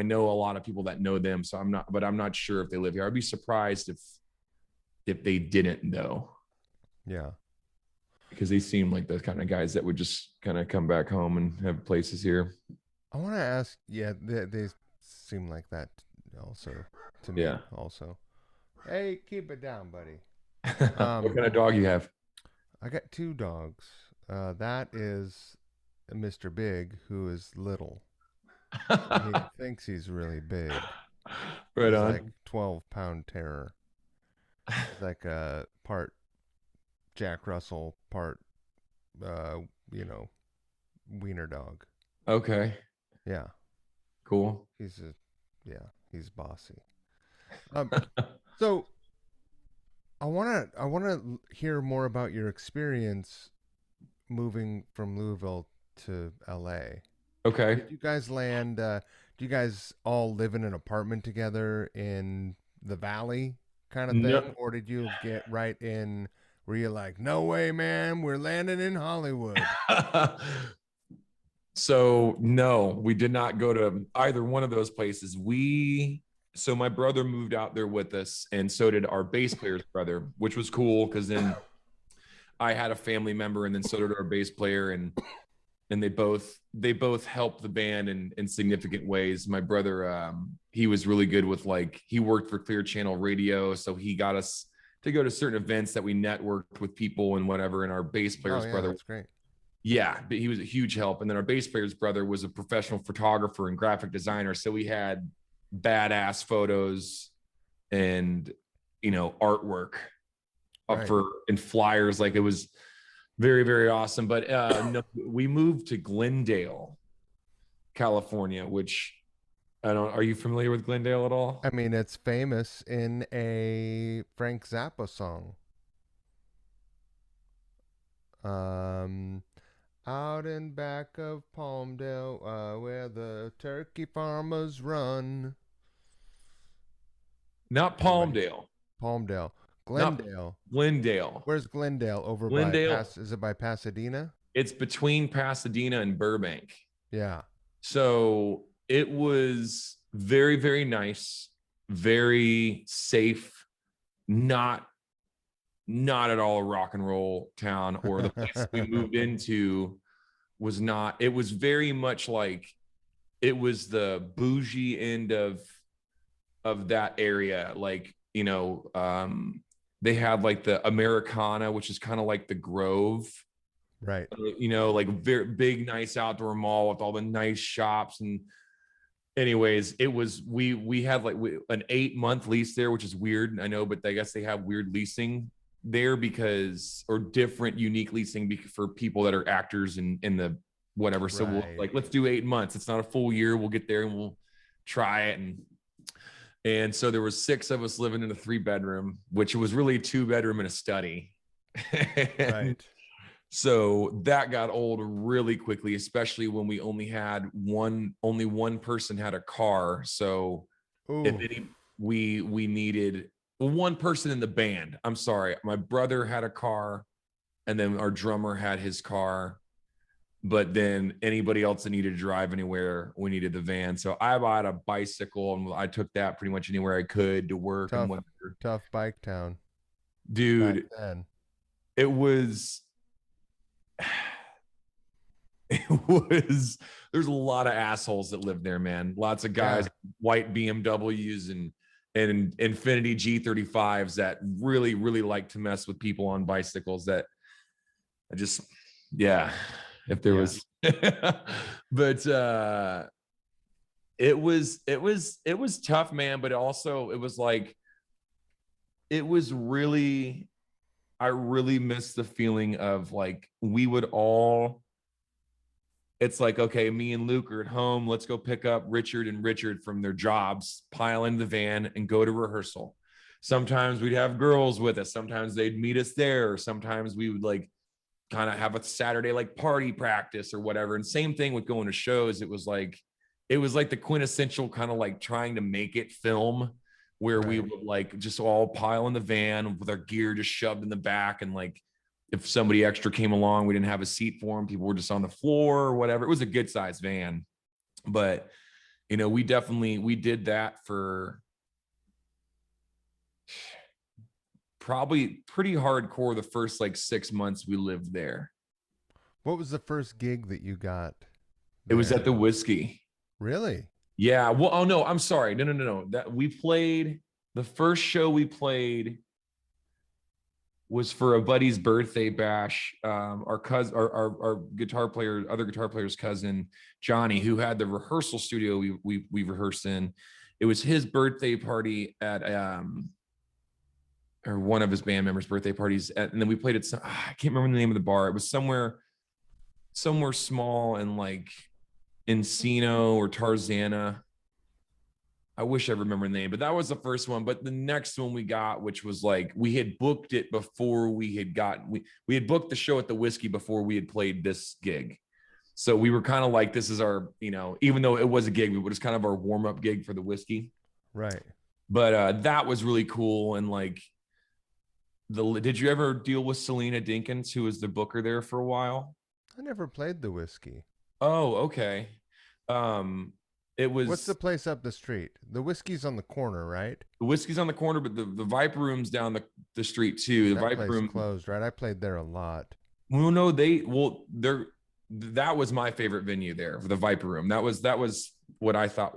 know a lot of people that know them. So I'm not sure if they live here. I'd be surprised if they didn't though, Yeah. because they seem like the kind of guys that would just kind of come back home and have places here. I want to ask, yeah, they seem like that also to me Yeah. also. Hey, keep it down, buddy. What kind of dog you have? I got two dogs. That is Mr. Big, who is little. He thinks he's really big. Right He's like on. 12-pound terror. He's like a part Jack Russell, part uh, you know, wiener dog. Okay, Yeah, cool. he's a yeah, he's bossy. Um, so I wanna hear more about your experience moving from Louisville to LA. Okay. Did you guys land? Do you guys all live in an apartment together in the valley, kind of No. thing, or did you get right in where you're like, no way, man, we're landing in Hollywood? So no, we did not go to either one of those places. So my brother moved out there with us, and so did our bass player's brother, which was cool because then I had a family member, and then so did our bass player, and they both helped the band in significant ways. My brother, he was really good with, like, he worked for Clear Channel Radio, so he got us to go to certain events that we networked with people and whatever. And our bass Oh player's yeah, brother, that's great. yeah, but he was a huge help. And then our bass player's brother was a professional photographer and graphic designer, so we had badass photos and artwork up Right. for and flyers. Like, it was very, very awesome. But no, we moved to Glendale, California, which I don't. Are you familiar with Glendale at all? I mean, it's famous in a Frank Zappa song. Um, Out in back of Palmdale, where the turkey farmers run. Not Anyway, Palmdale, Palmdale, not Glendale. Glendale. Where's Glendale? Over by Glendale. Is it by Pasadena? It's between Pasadena and Burbank. Yeah. So it was very, very nice, very safe not not at all a rock and roll town, or the place we moved into was not. It was very much like it was the bougie end of that area. Like, they had like the Americana, which is kind of like the Grove, Right. like very big, nice outdoor mall with all the nice shops. And anyways, it was we had like an 8-month lease there, which is weird, I know, but I guess they have weird leasing there because, or different unique leasing for people that are actors in the whatever. So we'll Right. like, let's do 8 months. It's not a full year. We'll get there and we'll try it. And so there was 6 of us living in a 3-bedroom, which was really a 2-bedroom and a study. Right. So that got old really quickly, especially when we only one person had a car. So Ooh. if any, we needed one person in the band. I'm sorry, my brother had a car, and then our drummer had his car. But then anybody else that needed to drive anywhere, we needed the van. So I bought a bicycle, and I took that pretty much anywhere I could to work and whatever. Tough bike town. Dude, it was there's a lot of assholes that live there, man. Lots of guys, white BMWs and Infinity G35s that really, really like to mess with people on bicycles. That I just, if there was, but it was tough, man. But also it was like, it was really, I really miss the feeling of like, we would all, it's like, okay, me and Luke are at home. Let's go pick up Richard and Richard from their jobs, pile in the van and go to rehearsal. Sometimes we'd have girls with us. Sometimes they'd meet us there. Or sometimes we would like kind of have a Saturday like party practice or whatever. And same thing with going to shows. It was like the quintessential kind of like trying to make it film, where we would like just all pile in the van with our gear just shoved in the back. And like, if somebody extra came along, we didn't have a seat for them. People were just on the floor or whatever. It was a good sized van, but we did that for probably pretty hardcore the first like 6 months we lived there. What was the first gig that you got there? It was at the Whiskey. Really? Yeah. Well, oh no, I'm sorry. No. That we played, the first show we played was for a buddy's birthday bash. Our cousin, our guitar player, other guitar player's cousin, Johnny, who had the rehearsal studio we rehearsed in. It was his birthday party at or one of his band members' birthday parties, and then we played at I can't remember the name of the bar. It was somewhere small in like Encino or Tarzana. I wish I remember the name, but that was the first one. But the next one we got, which was like, we had booked it before we had we had booked the show at the Whiskey before we had played this gig. So we were kind of like, this is our, even though it was a gig, it was kind of our warm-up gig for the Whiskey. Right. But that was really cool. And like, did you ever deal with Selena Dinkins, who was the booker there for a while? I never played the Whiskey. Oh, okay. It was. What's the place up the street? The Whiskey's on the corner, right? The Whiskey's on the corner, but the Viper Room's down the street too. The Viper Room closed, right? I played there a lot. Well, no, that was my favorite venue there, the Viper Room. That was what I thought,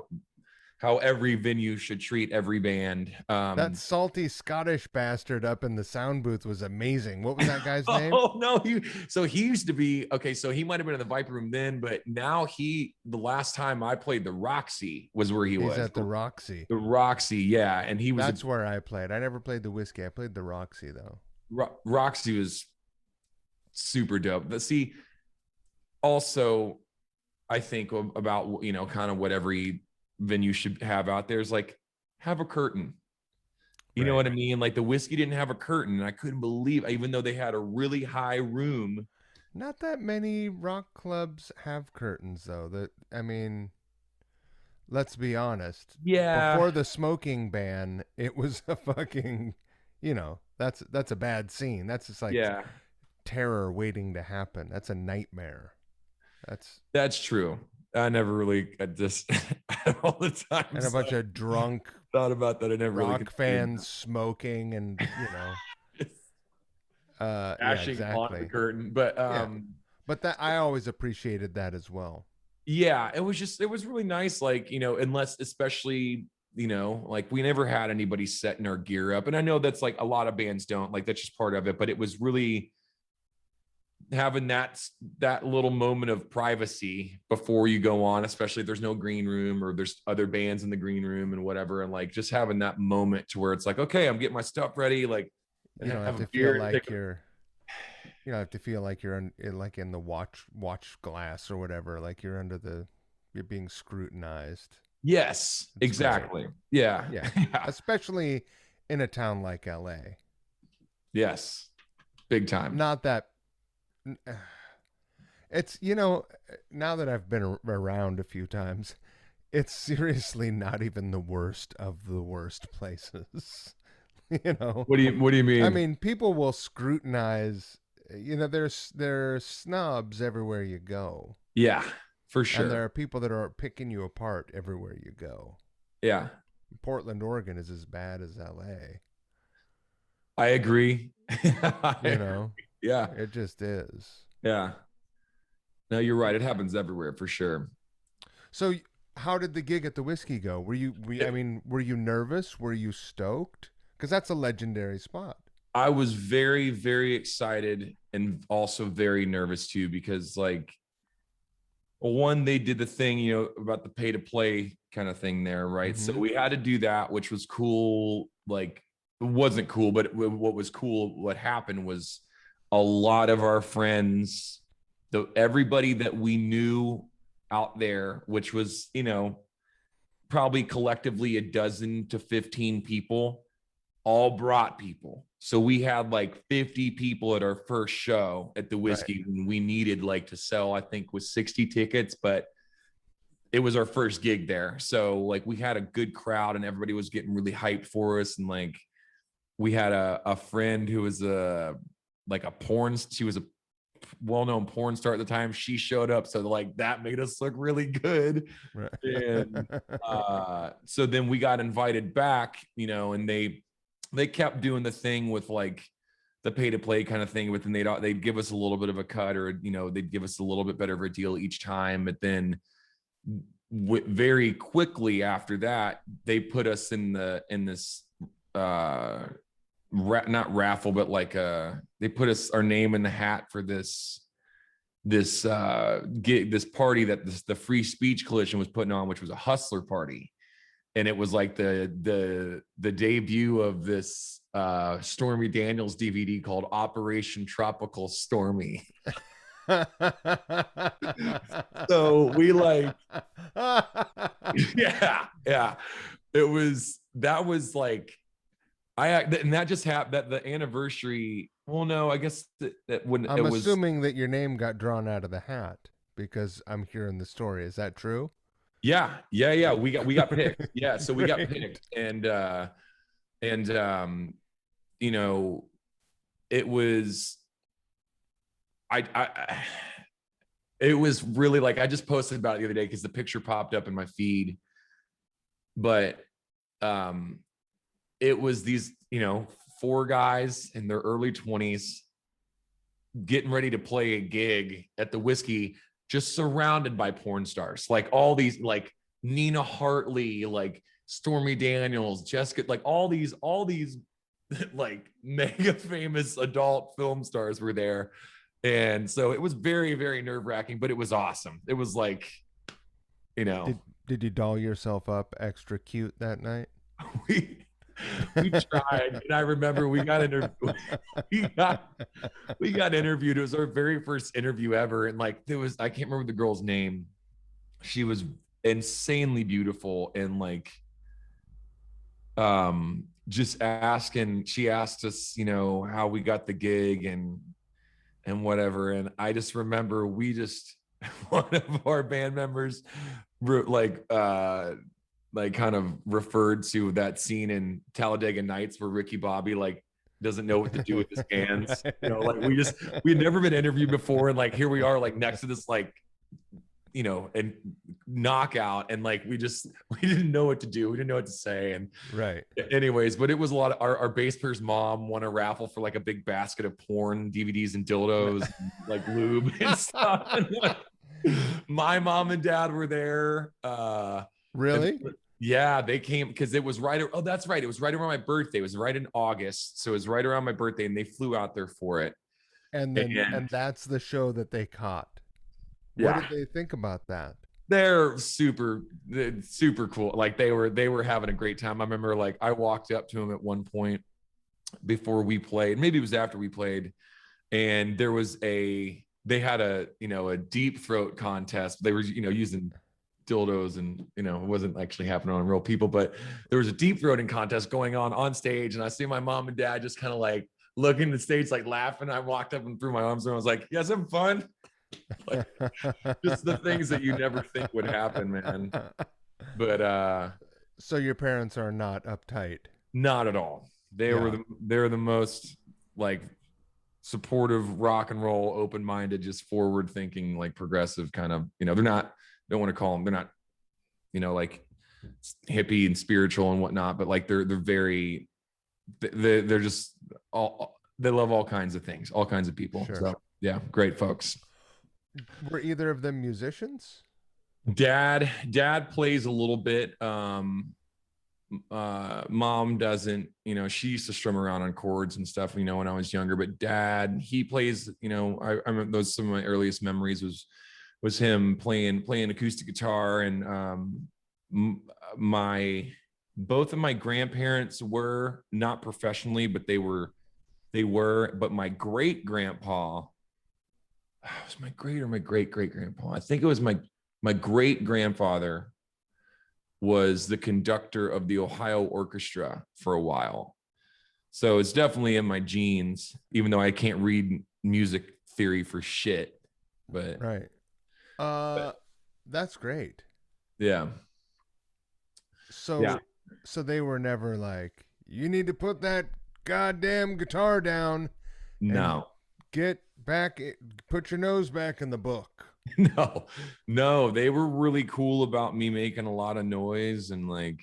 how every venue should treat every band. That salty Scottish bastard up in the sound booth was amazing. What was that guy's name? Oh no, he used to be, okay, so he might have been in the Viper Room then, but now the last time I played, the Roxy was where he was. He's at the Roxy. The Roxy, yeah, and he was. That's where I played. I never played the Whiskey. I played the Roxy though. Roxy was super dope. But see, also, I think about kind of what every venue should have out there is like, have a curtain. You know what I mean? Like the Whiskey didn't have a curtain, and I couldn't believe, even though they had a really high room. Not that many rock clubs have curtains though. Let's be honest. Yeah. Before the smoking ban, it was a fucking, that's a bad scene. That's just like terror waiting to happen. That's a nightmare. That's true. I never really, I just all the And a times bunch of drunk thought about that. I never really rock considered fans smoking and, that. yeah, Dashing on the exactly. curtain. But Yeah. But that I always appreciated that as well. yeah, it was really nice. Like, unless especially, like we never had anybody setting our gear up. And I know that's like a lot of bands don't, like that's just part of it, but it was really having that little moment of privacy before you go on, especially if there's no green room or there's other bands in the green room and whatever. And like just having that moment to where it's like, okay, I'm getting my stuff ready, like, and You don't have have a to feel beer, like you're like in the watch glass or whatever, like you're being scrutinized. yes, It's great. exactly. Yeah. Yeah. Yeah. Especially in a town like LA. Yes. Big time. Not that it's, now that I've been around a few times, it's seriously not even the worst of the worst places. you know, What do you I mean? mean, people will scrutinize. There's snobs everywhere you go, Yeah, for and there sure. are people that are picking you apart everywhere you go. Yeah, Portland, Oregon is as bad as LA. I agree. I You agree. know, Yeah, it just is. yeah. No, you're right. It happens everywhere for sure. So, how did the gig at the Whiskey go? I mean, were you nervous? Were you stoked? Because that's a legendary spot. I was very, very excited and also very nervous too, because like one, they did the thing, about the pay to play kind of thing there, right? So Mm-hmm. we had to do that, which was cool. Like it wasn't cool, but what was cool, what happened was a lot of our friends, everybody that we knew out there, which was, probably collectively a dozen to 15 people, all brought people. So we had like 50 people at our first show at the Right. Whiskey, and we needed like to sell, I think, was 60 tickets, but it was our first gig there. So like we had a good crowd and everybody was getting really hyped for us. And like we had a friend who was she was a well-known porn star at the time. She showed up. So like that made us look really good. Right. And so then we got invited back, and they kept doing the thing with like the pay to play kind of thing, but then they'd give us a little bit of a cut, or they'd give us a little bit better of a deal each time. But then very quickly after that, they put us in this not raffle, but like they put us our name in the hat for this gig, this party that the Free Speech Coalition was putting on, which was a hustler party. And it was like the debut of this Stormy Daniels DVD called Operation Tropical Stormy. So we like, yeah. That was like, and that just happened, that the anniversary. Well, no, I guess that when it I'm was, assuming that your name got drawn out of the hat because I'm hearing the story. Is that true? yeah. We got picked. Yeah. So we got picked, and you know, it was, I it was really like, I just posted about it the other day because the picture popped up in my feed, but it was these, four guys in their early 20s getting ready to play a gig at the Whiskey, just surrounded by porn stars, like all these, like Nina Hartley, like Stormy Daniels, Jessica, like all these like mega famous adult film stars were there. And so it was very, very nerve wracking, but it was awesome. It was like, you know, Did you doll yourself up extra cute that night? we we tried, and I remember we got we got interviewed. It was our very first interview ever, and like there was, I can't remember the girl's name. She was insanely beautiful, and like just asking, she asked us, how we got the gig and whatever. And I just remember we just one of our band members like kind of referred to that scene in Talladega Nights where Ricky Bobby like doesn't know what to do with his hands. Like we had never been interviewed before, and like here we are like next to this like and knockout, and like we didn't know what to do. We didn't know what to say. And right. anyways, but it was a lot of our bass player's mom won a raffle for like a big basket of porn DVDs and dildos, and, like lube and stuff. And, like, my mom and dad were there. Really? Yeah, they came because it was right. Oh, that's right. It was right around my birthday. It was right in August. So it was right around my birthday, and they flew out there for it. And that's the show that they caught. What Yeah, did they think about that? they're super cool. Like they were having a great time. I remember like I walked up to them at one point before we played. Maybe it was after we played, and they had a deep throat contest. They were using dildos, and it wasn't actually happening on real people, but there was a deep throating contest going on stage, and I see my mom and dad just kind of like looking at the stage like laughing. I walked up and threw my arms around. I was like, "You guys having fun?" Like, just the things that you never think would happen, man. But so your parents are not uptight? not at all. They're the most like supportive, rock and roll, open-minded, just forward thinking, like progressive kind of, they're not, don't want to call them, they're not, like hippie and spiritual and whatnot, but like they're very, they're just all, they love all kinds of things, all kinds of people. Sure. So yeah, great folks. Were either of them musicians? Dad plays a little bit. Mom doesn't. She used to strum around on chords and stuff, when I was younger, but dad, he plays. I remember those, some of my earliest memories was him playing acoustic guitar. And both of my grandparents were not professionally, but they were, but my great grandpa, was my great or my great great grandpa, I think it was my great grandfather was the conductor of the Ohio Orchestra for a while. So it's definitely in my genes, even though I can't read music theory for shit. But right. That's great. Yeah. So they were never like, you need to put that goddamn guitar down. No. Get back, put your nose back in the book. No, they were really cool about me making a lot of noise, and like,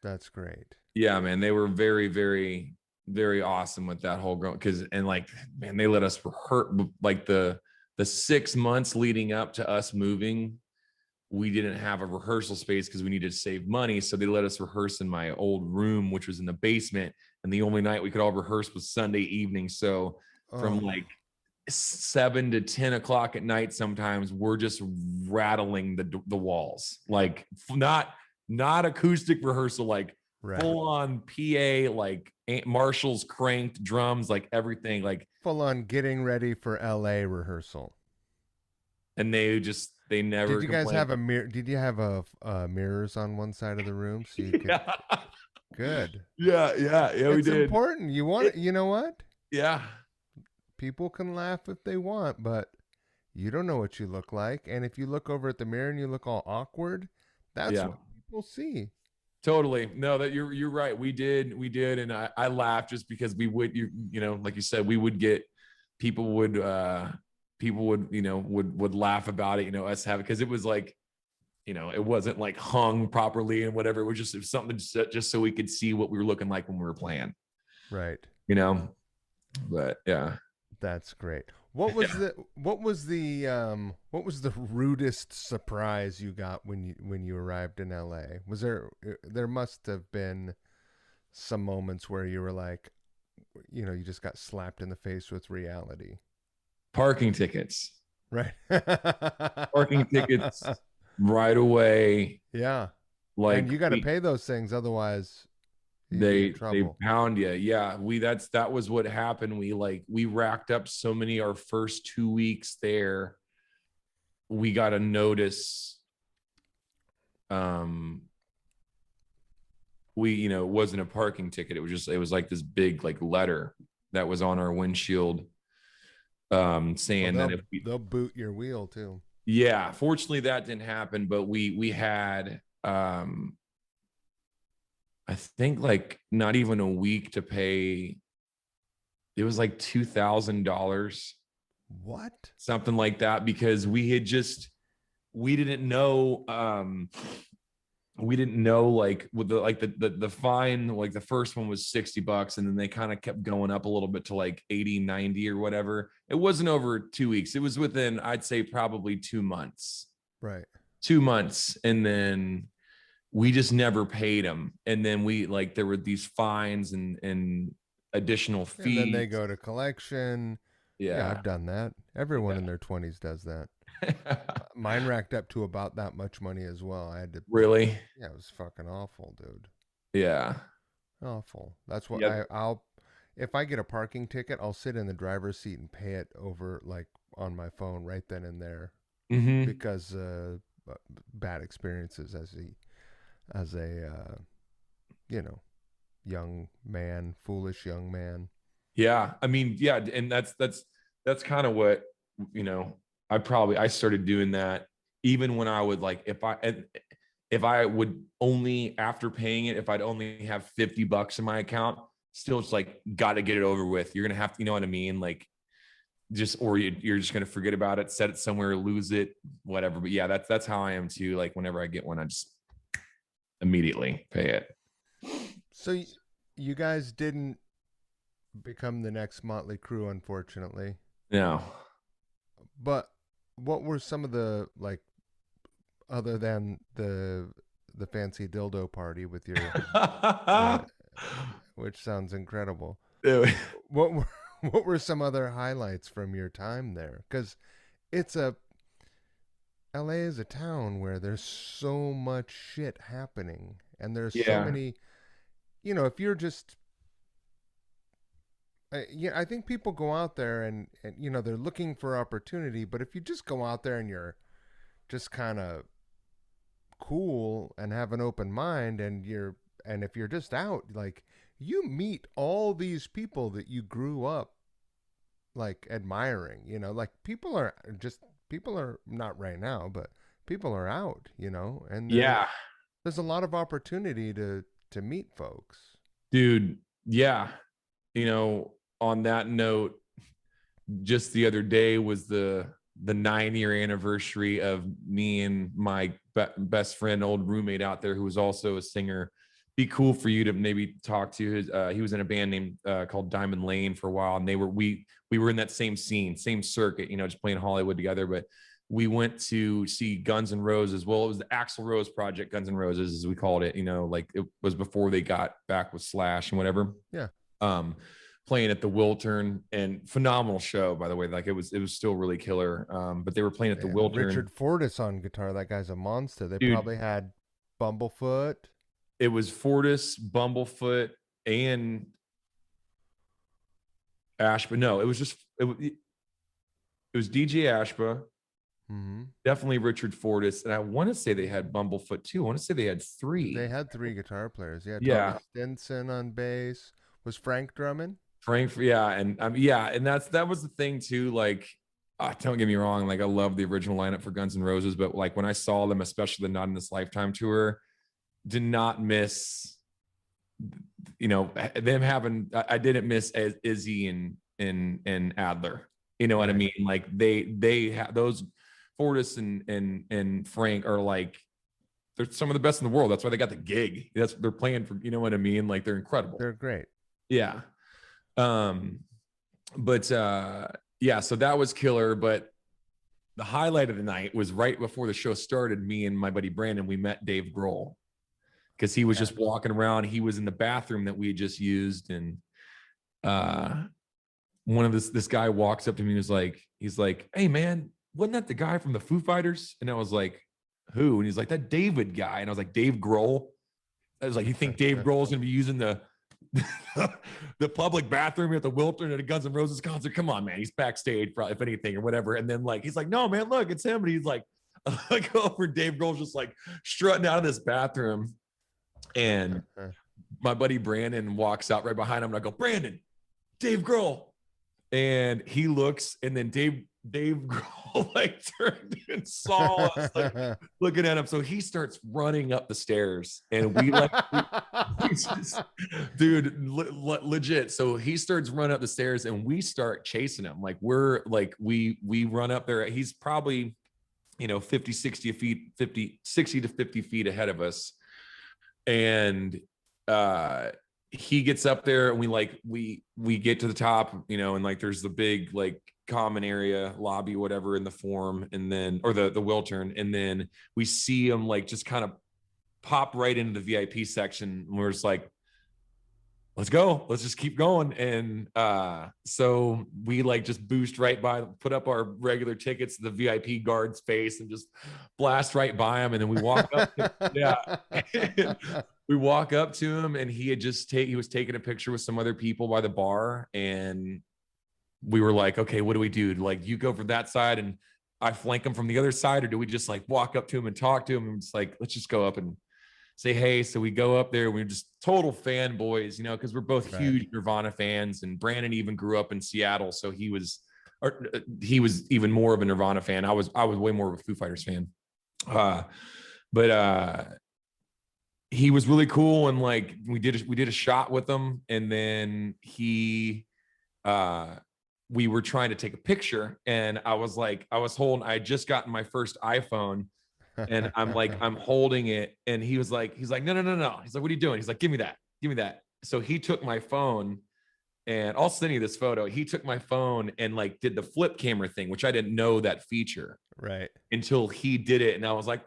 that's great. Yeah, man, they were very, very, very awesome with that whole and like, man, they let us rehearse like the 6 months leading up to us moving. We didn't have a rehearsal space because we needed to save money. So they let us rehearse in my old room, which was in the basement. And the only night we could all rehearse was Sunday evening. So from like 7 to 10 o'clock at night, sometimes we're just rattling the walls, like not acoustic rehearsal, like full on PA, like Marshall's cranked drums, like everything, like full on getting ready for LA rehearsal. And they never. Did you guys have a mirror? Did you have a mirrors on one side of the room so you could? Yeah. Good. Yeah. We did. It's important. You want it. You know what? Yeah. People can laugh if they want, but you don't know what you look like. And if you look over at the mirror and you look all awkward, that's what people see. Totally. No, that you're right. We did. And I laughed just because we would, like you said, we would get people would laugh about it, us have it, because it was like, it wasn't like hung properly and whatever. It was something just so we could see what we were looking like when we were playing. Right. But yeah. That's great. What was the rudest surprise you got when you arrived in LA? Was there must have been some moments where you were like, you just got slapped in the face with reality. Parking tickets. Right. Parking tickets right away. Yeah. Like, and you got to pay those things, otherwise they pound you. Yeah, that was what happened. We racked up so many. Our first 2 weeks there, we got a notice. It wasn't a parking ticket. It was like this big like letter that was on our windshield, saying that if they'll boot your wheel too. Yeah, fortunately that didn't happen, but we had I think like not even a week to pay. It was like $2,000. What? Something like that, because we we didn't know like with the fine, like the first one was $60, and then they kind of kept going up a little bit to like 80, 90 or whatever. It wasn't over 2 weeks. It was within, I'd say, probably 2 months. Right. 2 months. And then we just never paid them. And then we like there were these fines and additional And then they fees. go to collection. Yeah, Yeah. I've done that. Everyone in their 20s does that. Yeah. Mine racked up to about that much money as well. I had to, Really? yeah, it was fucking awful, dude. Yeah. Awful. That's what Yep. I'll, if I get a parking ticket, I'll sit in the driver's seat and pay it over like on my phone right then and there Mm-hmm. because bad experiences as a you know, young man, foolish young man. Yeah. I mean, yeah, and that's kind of what, you know, I started doing that even when I would like if I would only after paying it, if I'd only have $50 in my account, still it's like got to get it over with. You're gonna have to, you know what I mean? Like just or you're just gonna forget about it, set it somewhere, lose it, whatever. But yeah, that's how I am too. Like whenever I get one, I just immediately pay it. So you guys didn't become the next Motley Crue, unfortunately. No. But what were some of the like other than the fancy dildo party with your which sounds incredible. What were what were some other highlights from your time there? Because it's a LA is a town where there's so much shit happening, and there's so Yeah. many. You know, if you're just yeah, I think people go out there and you know they're looking for opportunity, but if you just go out there and you're just kind of cool and have an open mind and if you're just out like you meet all these people that you grew up like admiring, you know, like people are not right now, but people are out, you know, and Yeah. there's a lot of opportunity to meet folks. Dude, yeah. You know, on that note, just the other day was the 9-year anniversary of me and my best friend, old roommate out there who was also a singer. Be cool for you to maybe talk to his he was in a band named called Diamond Lane for a while, and we were in that same scene, same circuit, you know, just playing Hollywood together. But we went to see Guns N' Roses. Well, it was the Axl Rose project, Guns N' Roses, as we called it. You know, like it was before they got back with Slash and whatever. Yeah. Um, Playing at the Wiltern, and phenomenal show, by the way. Like it was still really killer. But they were playing at the Man, Wiltern. Richard Fortus on guitar, that guy's a monster. They Dude, probably had Bumblefoot. it was Fortis, Bumblefoot, and Ashba. No, it was DJ Ashba, Mm-hmm. definitely Richard Fortis, and I want to say they had Bumblefoot too. I want to say they had They three. had three guitar players. Yeah, Tommy Yeah, Stinson on bass. Was Frank drumming? Frank. Yeah, and yeah, and that was the thing too. Like, don't get me wrong. Like, I love the original lineup for Guns N' Roses, but like when I saw them, especially the Not in This Lifetime tour, did not miss. You know, them having. I didn't miss Izzy and Adler. You know what I Right. mean? Like they have those Fortis and Frank are like they're some of the best in the world. That's why they got the gig. That's they're playing for, you know what I mean? Like they're incredible. They're great. Yeah. Um, but yeah, so that was killer. But the highlight of the night was right before the show started. Me and my buddy Brandon, we met Dave Grohl because he was Yeah. just walking around. He was in the bathroom that we had just used, and one of this guy walks up to me and he's like, "Hey man, wasn't that the guy from the Foo Fighters?" And I was like, "Who?" And he's like, "That David guy." And I was like, "Dave Grohl?" I was like, "You think Dave Grohl's gonna be using the the public bathroom at the Wiltern at a Guns N' Roses concert? Come on, man. He's backstage, probably, if anything, or whatever." And then like he's like, "No, man, look, it's him." And he's like, I go over, Dave Grohl's just like strutting out of this bathroom, and my buddy Brandon walks out right behind him, and I go, "Brandon, Dave Grohl." And he looks, and then Dave Grohl like turned and saw us like looking at him. So he starts running up the stairs, and we just, dude, legit. So he starts running up the stairs, and we start chasing him. Like we run up there. He's probably 50, 60 feet, 50, 60 to 50 feet ahead of us. And he gets up there and we get to the top, and like there's the big like common area lobby, whatever, in the Forum, and then or the Wiltern, and then we see him like just kind of pop right into the VIP section. And we're just like, let's go, let's just keep going. And so we like just boost right by, put up our regular tickets to the VIP guard's face and just blast right by him. And then we walk up yeah. We walk up to him and he was taking a picture with some other people by the bar, and we were like, okay, what do we do? Like, you go from that side and I flank him from the other side, or do we just like walk up to him and talk to him? And it's like, let's just go up and say hey. So we go up there, we're just total fanboys, because we're both Right. huge Nirvana fans, and Brandon even grew up in Seattle, so he was even more of a Nirvana fan. I was way more of a Foo Fighters fan. But he was really cool, and like we did a shot with him, and then we were trying to take a picture, and I I had just gotten my first iPhone, and I'm holding it, and he's like, no, no, no, no. He's like, what are you doing? He's like, give me that. So he took my phone, and I'll send you this photo. He took my phone and like did the flip camera thing, which I didn't know that feature Right. until he did it. And I was like,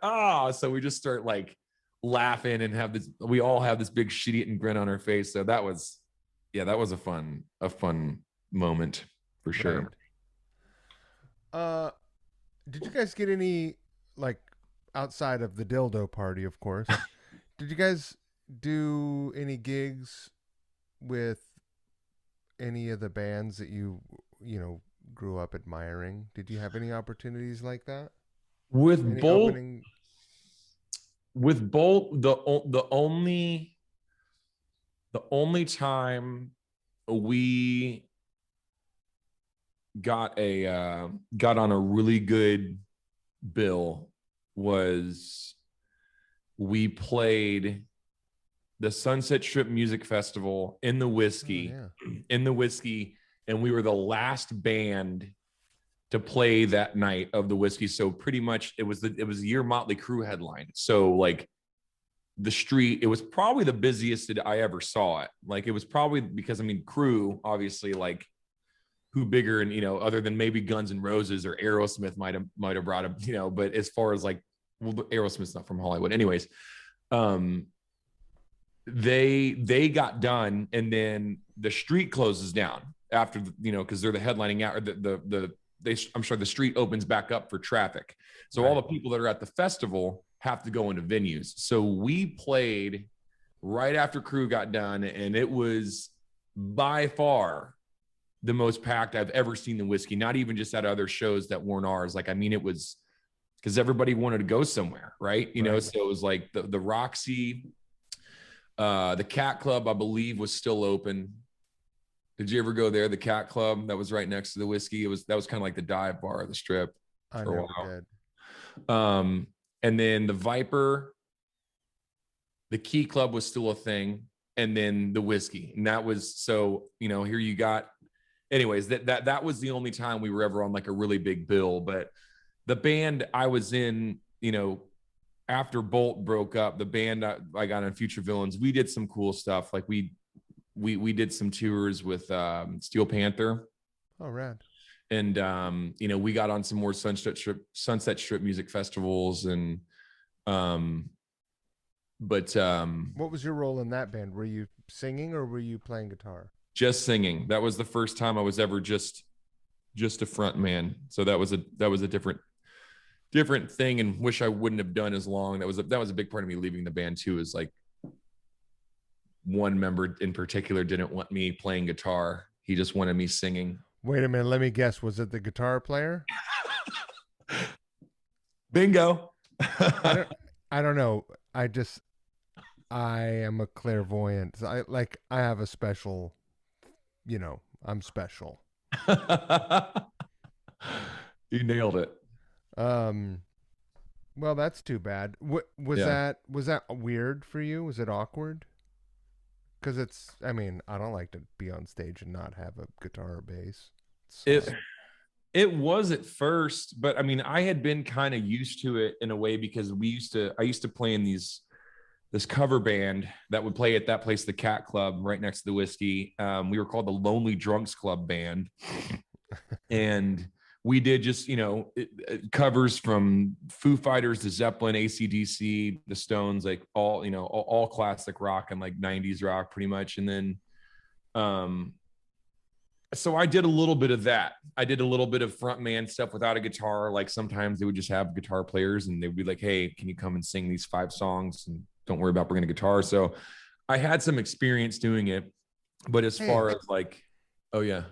so we just start like laughing and we all have this big shit eating grin on our face. So that was a fun moment for sure. Right. Did you guys get any, like, outside of the dildo party, of course? Did you guys do any gigs with any of the bands that grew up admiring? Did you have any opportunities like that? With Any Bolt, opening? the only time we got on a really good bill was we played the Sunset Strip Music Festival in the Whiskey, and we were the last band to play that night of the Whiskey. So pretty much it was the year Motley Crue headlined. So like the street, it was probably the busiest that I ever saw it. Like it was probably because Crue, obviously, like who bigger, and other than maybe Guns N' Roses or Aerosmith might have brought him, but as far as like, well, Aerosmith's not from Hollywood anyways. They got done, and then the street closes down after because they're the headlining out, or I'm sure the street opens back up for traffic. So all the people that are at the festival have to go into venues. So we played right after Crue got done, and it was by far the most packed I've ever seen the Whiskey, not even just at other shows that weren't ours. Like, it was because everybody wanted to go somewhere, right? So it was like the Roxy, the Cat Club, I believe, was still open. Did you ever go there? The Cat Club that was right next to the Whiskey. That was kind of like the dive bar of the Strip for a while. And then the Viper, the Key Club was still a thing, and then the Whiskey, and that was so. Here you got. Anyways, that was the only time we were ever on like a really big bill. But the band I was in, after Bolt broke up, the band I got in Future Villains, we did some cool stuff. Like we did some tours with Steel Panther. Oh, rad. And we got on some more Sunset Strip music festivals, and but what was your role in that band? Were you singing or were you playing guitar? Just singing. That was the first time I was ever just a front man. So that was a different thing, and wish I wouldn't have done as long. That was a big part of me leaving the band too, is like one member in particular didn't want me playing guitar. He just wanted me singing. Wait a minute, let me guess. Was it the guitar player? Bingo. I don't know. I am a clairvoyant. I have a special, I'm special. You nailed it. Well, that's too bad. Was that weird for you? Was it awkward? Because I don't like to be on stage and not have a guitar or bass. It was at first, but I mean, I had been kind of used to it in a way because I used to play in this cover band that would play at that place, the Cat Club, right next to the whiskey. We were called the Lonely Drunks Club Band, and we did just covers from Foo Fighters to Zeppelin, AC/DC, the Stones, like all all classic rock and like '90s rock, pretty much. And then, so I did a little bit of that. I did a little bit of frontman stuff without a guitar. Like sometimes they would just have guitar players, and they'd be like, "Hey, can you come and sing these 5 songs? And don't worry about bringing a guitar." So I had some experience doing it, but as far Hey, as like, oh yeah,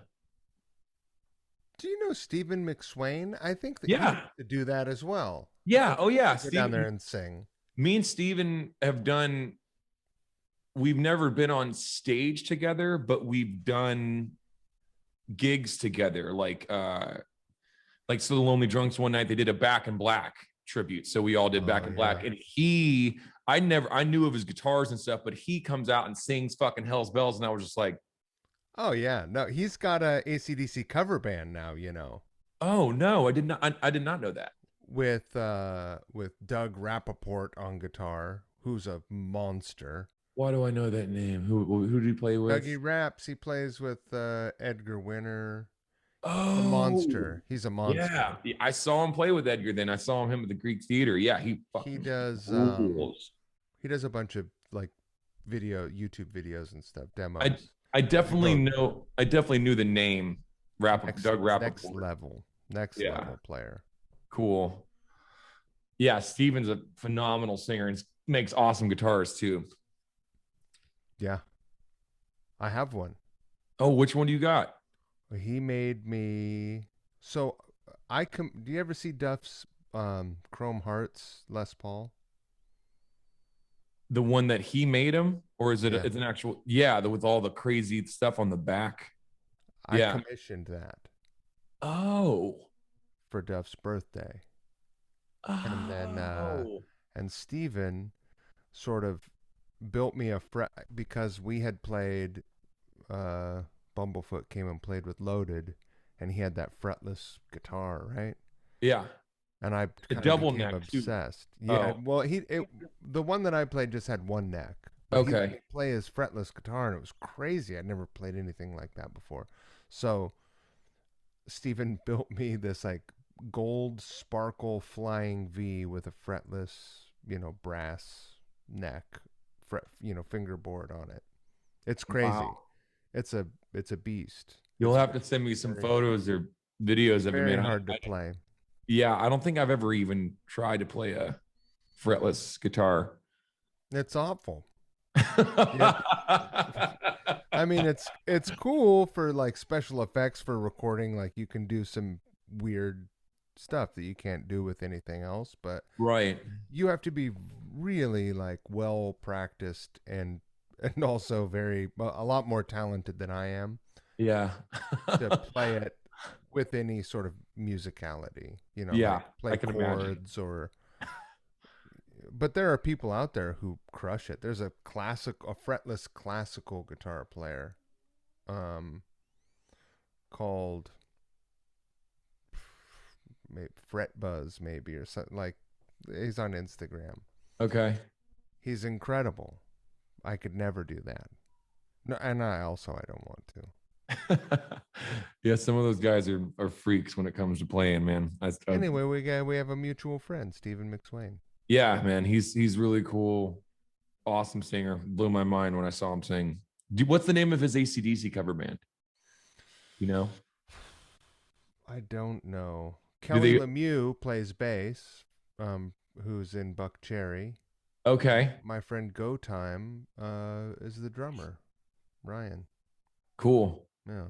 do you know Stephen McSwain? I think that he used yeah, to do that as well. yeah, oh yeah, Go down there Steven, and sing. me and Steven have done. We've never been on stage together, but we've done gigs together. Like so, the Lonely Drunks one night they did a Back in Black tribute, so we all did Back Oh in yeah. Black. And I knew of his guitars and stuff, but he comes out and sings fucking Hell's Bells, and I was just like, Oh yeah. No, he's got a AC/DC cover band now, oh no, I did not know that. with Doug Rappaport on guitar, who's a monster. Why do I know that name? Who did he play with? Dougie Raps, he plays with Edgar Winter. A Oh monster. He's a yeah, monster. I saw him play with Edgar. Then I saw him at the Greek Theater. Yeah, he He fucking does rules. he does a bunch of like YouTube videos and stuff, I demos. I You go definitely knew the name Doug next Rappaport. level. Next Yeah, level player. cool. Yeah, Steven's a phenomenal singer and makes awesome guitars too. Yeah. I have one. Oh, which one do you got? He made me so do you ever see Duff's Chrome Hearts Les Paul? The one that he made him, or is it? Yeah. It's an actual. Yeah, with all the crazy stuff on the back. I Yeah. commissioned that Oh. for Duff's birthday. And then Oh. and Steven sort of built me a fret because we had played Bumblefoot came and played with Loaded and he had that fretless guitar, right? Yeah. And I A kind of double became neck too. obsessed. Yeah, Oh. well, the one that I played just had one neck, but he let me Okay. play his fretless guitar, and it was crazy. I'd never played anything like that before. So Steven built me this like gold sparkle flying V with a fretless, brass neck, fingerboard on it. It's crazy. Wow. It's a beast. You'll have to send me some Very photos or videos of it, very man. hard to play. Yeah, I don't think I've ever even tried to play a fretless guitar. It's awful. Yeah. I mean, it's cool for like special effects for recording. Like you can do some weird stuff that you can't do with anything else, but Right. you have to be really like well practiced and also a lot more talented than I am Yeah. to play it with any sort of musicality. Yeah, like play I can imagine. chords or. But there are people out there who crush it. There's a fretless classical guitar player, um, called maybe Fret Buzz, maybe or something like. He's on Instagram. Okay. He's incredible. I could never do that. No, and I don't want to. Yeah, some of those guys are freaks when it comes to playing, man. Anyway, we have a mutual friend, Stephen McSwain. Yeah, man, he's really cool, awesome singer. Blew my mind when I saw him sing. What's the name of his AC/DC cover band? You know? I don't know. Do Kelly they? Lemieux plays bass, who's in Buck Cherry. Okay, My friend Go Time is the drummer, Ryan. cool. Yeah.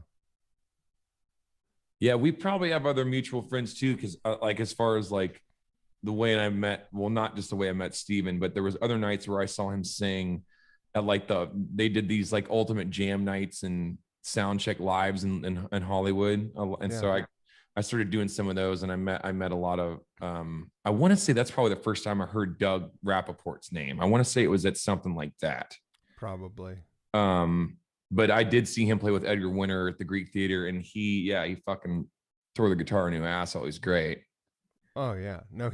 Yeah, we probably have other mutual friends too, because like as far as like the way I met, well, not just the way I met Steven, but there was other nights where I saw him sing at like they did these like ultimate jam nights and sound check lives in Hollywood. And Yeah. so I started doing some of those and I met a lot of I want to say that's probably the first time I heard Doug Rappaport's name. I want to say it was at something like that. Probably. But I did see him play with Edgar Winter at the Greek Theater, and he fucking Tore the guitar a new asshole. He's great. Oh yeah. No,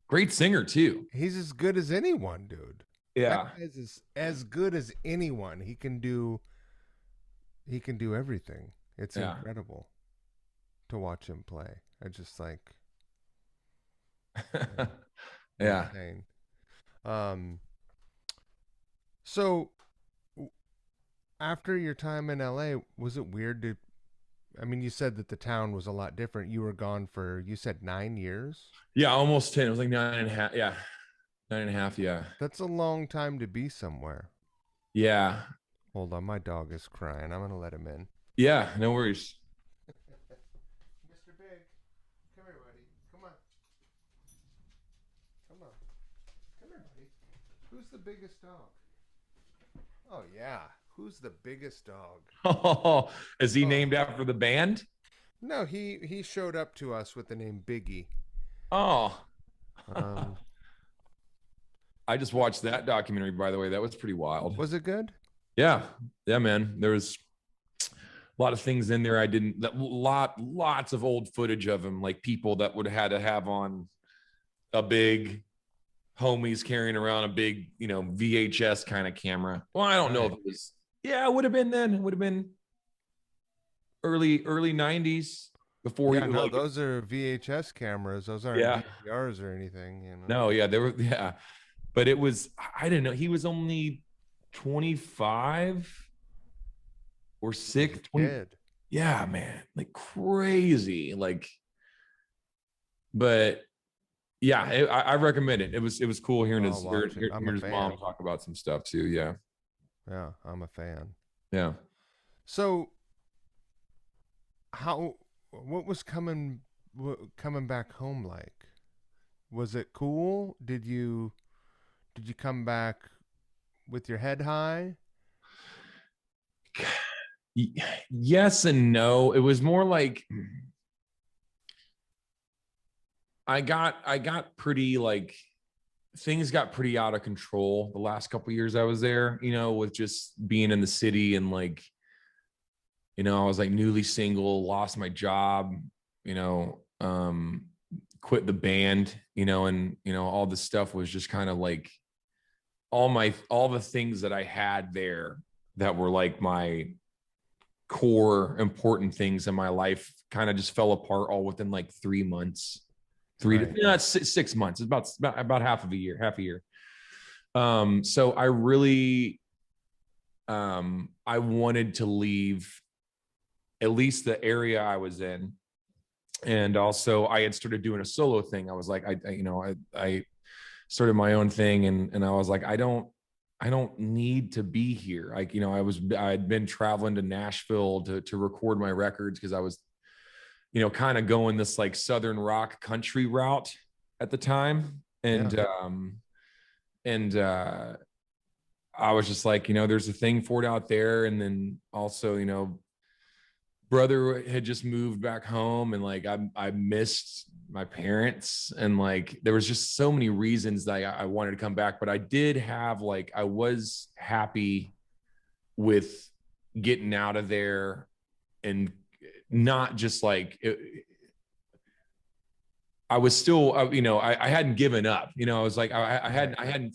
Great singer too. he's as good as anyone, dude. That Yeah. guy's as good as anyone. He can do everything. It's Yeah. incredible to watch him play. I just like Yeah. insane. Um so after your time in LA, was it weird to I mean, you said that the town was a lot different. You were gone for you said 9 years? Yeah. Almost 10. It was like 9.5. Yeah. 9.5. Yeah. That's a long time to be somewhere. Yeah. Hold on, my dog is crying. I'm gonna let him in. Yeah. No worries. Mr. Big, come here, buddy. Come on. Come on. Come here, buddy. Who's the biggest dog? Oh yeah. Who's the biggest dog? Oh, is he Oh named after the band? no, he showed up to us with the name Biggie. Oh, Um, I just watched that documentary, by the way. That was pretty wild. was it good? Yeah. Yeah, man. There was a lot of things in there I didn't, lots of old footage of him, like people that would have had to have on a big homies carrying around a big, VHS kind of camera. Well, I don't know if Right. it was, yeah, it would have been then. It would have been early 90s before Yeah, you no, like, those are VHS cameras. Those aren't yeah. VCRs or anything, you know. No, yeah, there were, yeah. But it was, I didn't know. He was only 25 or He was six, a 20. kid. Yeah, man, like crazy. Like, but yeah, I recommend it. It was cool hearing I'll watch it. I'm a hearing his mom fan. talk about some stuff too. Yeah, Yeah, I'm a fan. yeah. So, how what was coming back home like? Was it cool? Did you come back with your head high? Yes and no. It was more like I got pretty like things got pretty out of control the last couple of years I was there, with just being in the city and like, I was like newly single, lost my job, you know, um, quit the band, and all this stuff was just kind of like all the things that I had there that were like my core important things in my life kind of just fell apart all within like 3 months, three to Right. yeah, 6 months. It's about half a year. So I really I wanted to leave at least the area I was in. And also I had started doing a solo thing. I was like, I started my own thing, and I was like, I don't need to be here. Like, I had been traveling to Nashville to record my records because I was, kind of going this like Southern rock country route at the time. Yeah. And I was just like, there's a thing for it out there. And then also, brother had just moved back home, and like I missed my parents, and like there was just so many reasons that I wanted to come back. But I did have like I was happy with getting out of there, and not just like I was still, I hadn't given up. I was like, I hadn't,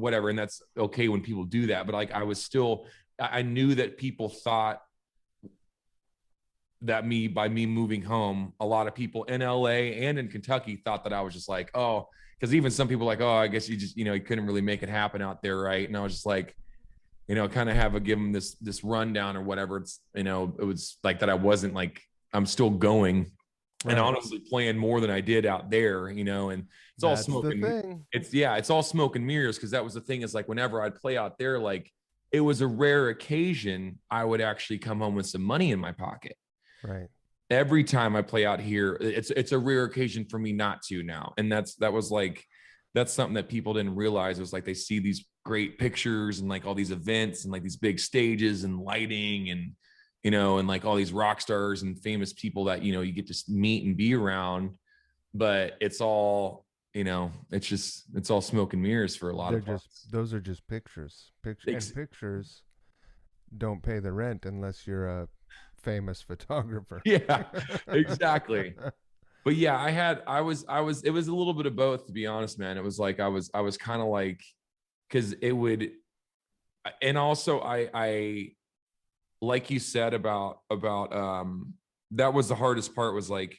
whatever, and that's okay when people do that. But like, I was still, I knew that people thought that by me moving home, a lot of people in LA and in Kentucky thought that I was just like, oh, because even some people were like, oh, I guess you just, you couldn't really make it happen out there, right? And I was just like, kind of have a give them this rundown or whatever. It's, it was like that. I wasn't like, I'm still going and Right. honestly playing more than I did out there, and it's all That's the smoke and thing. it's all smoke and mirrors. Cause that was the thing, is like, whenever I'd play out there, like it was a rare occasion I would actually come home with some money in my pocket. Right. Every time I play out here, it's a rare occasion for me not to now. And that's something that people didn't realize. It was like they see these great pictures and like all these events and like these big stages and lighting and and like all these rock stars and famous people that you get to meet and be around. But it's all it's all smoke and mirrors for a lot They're of just folks. those are just pictures. Picture and pictures don't pay the rent unless you're a famous photographer. Yeah, exactly. But yeah, it was a little bit of both, to be honest, man. It was like I was kind of like, because it would, and also I like you said about that was the hardest part, was like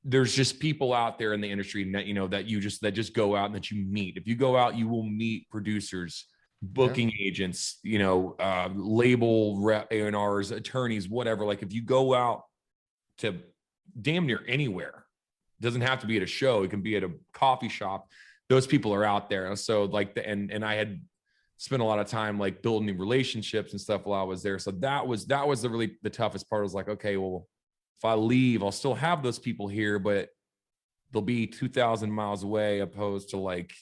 there's just people out there in the industry that, you know, that just go out and that you meet. If you go out, you will meet producers, Yeah. booking agents, you know, label rep, A&Rs, attorneys, whatever. Like if you go out to damn near anywhere, it doesn't have to be at a show, it can be at a coffee shop, those people are out there. So like and I had spent a lot of time like building relationships and stuff while I was there. So that was the toughest part. Was like, okay, well, if I leave, I'll still have those people here, but they'll be 2,000 miles away, opposed to like,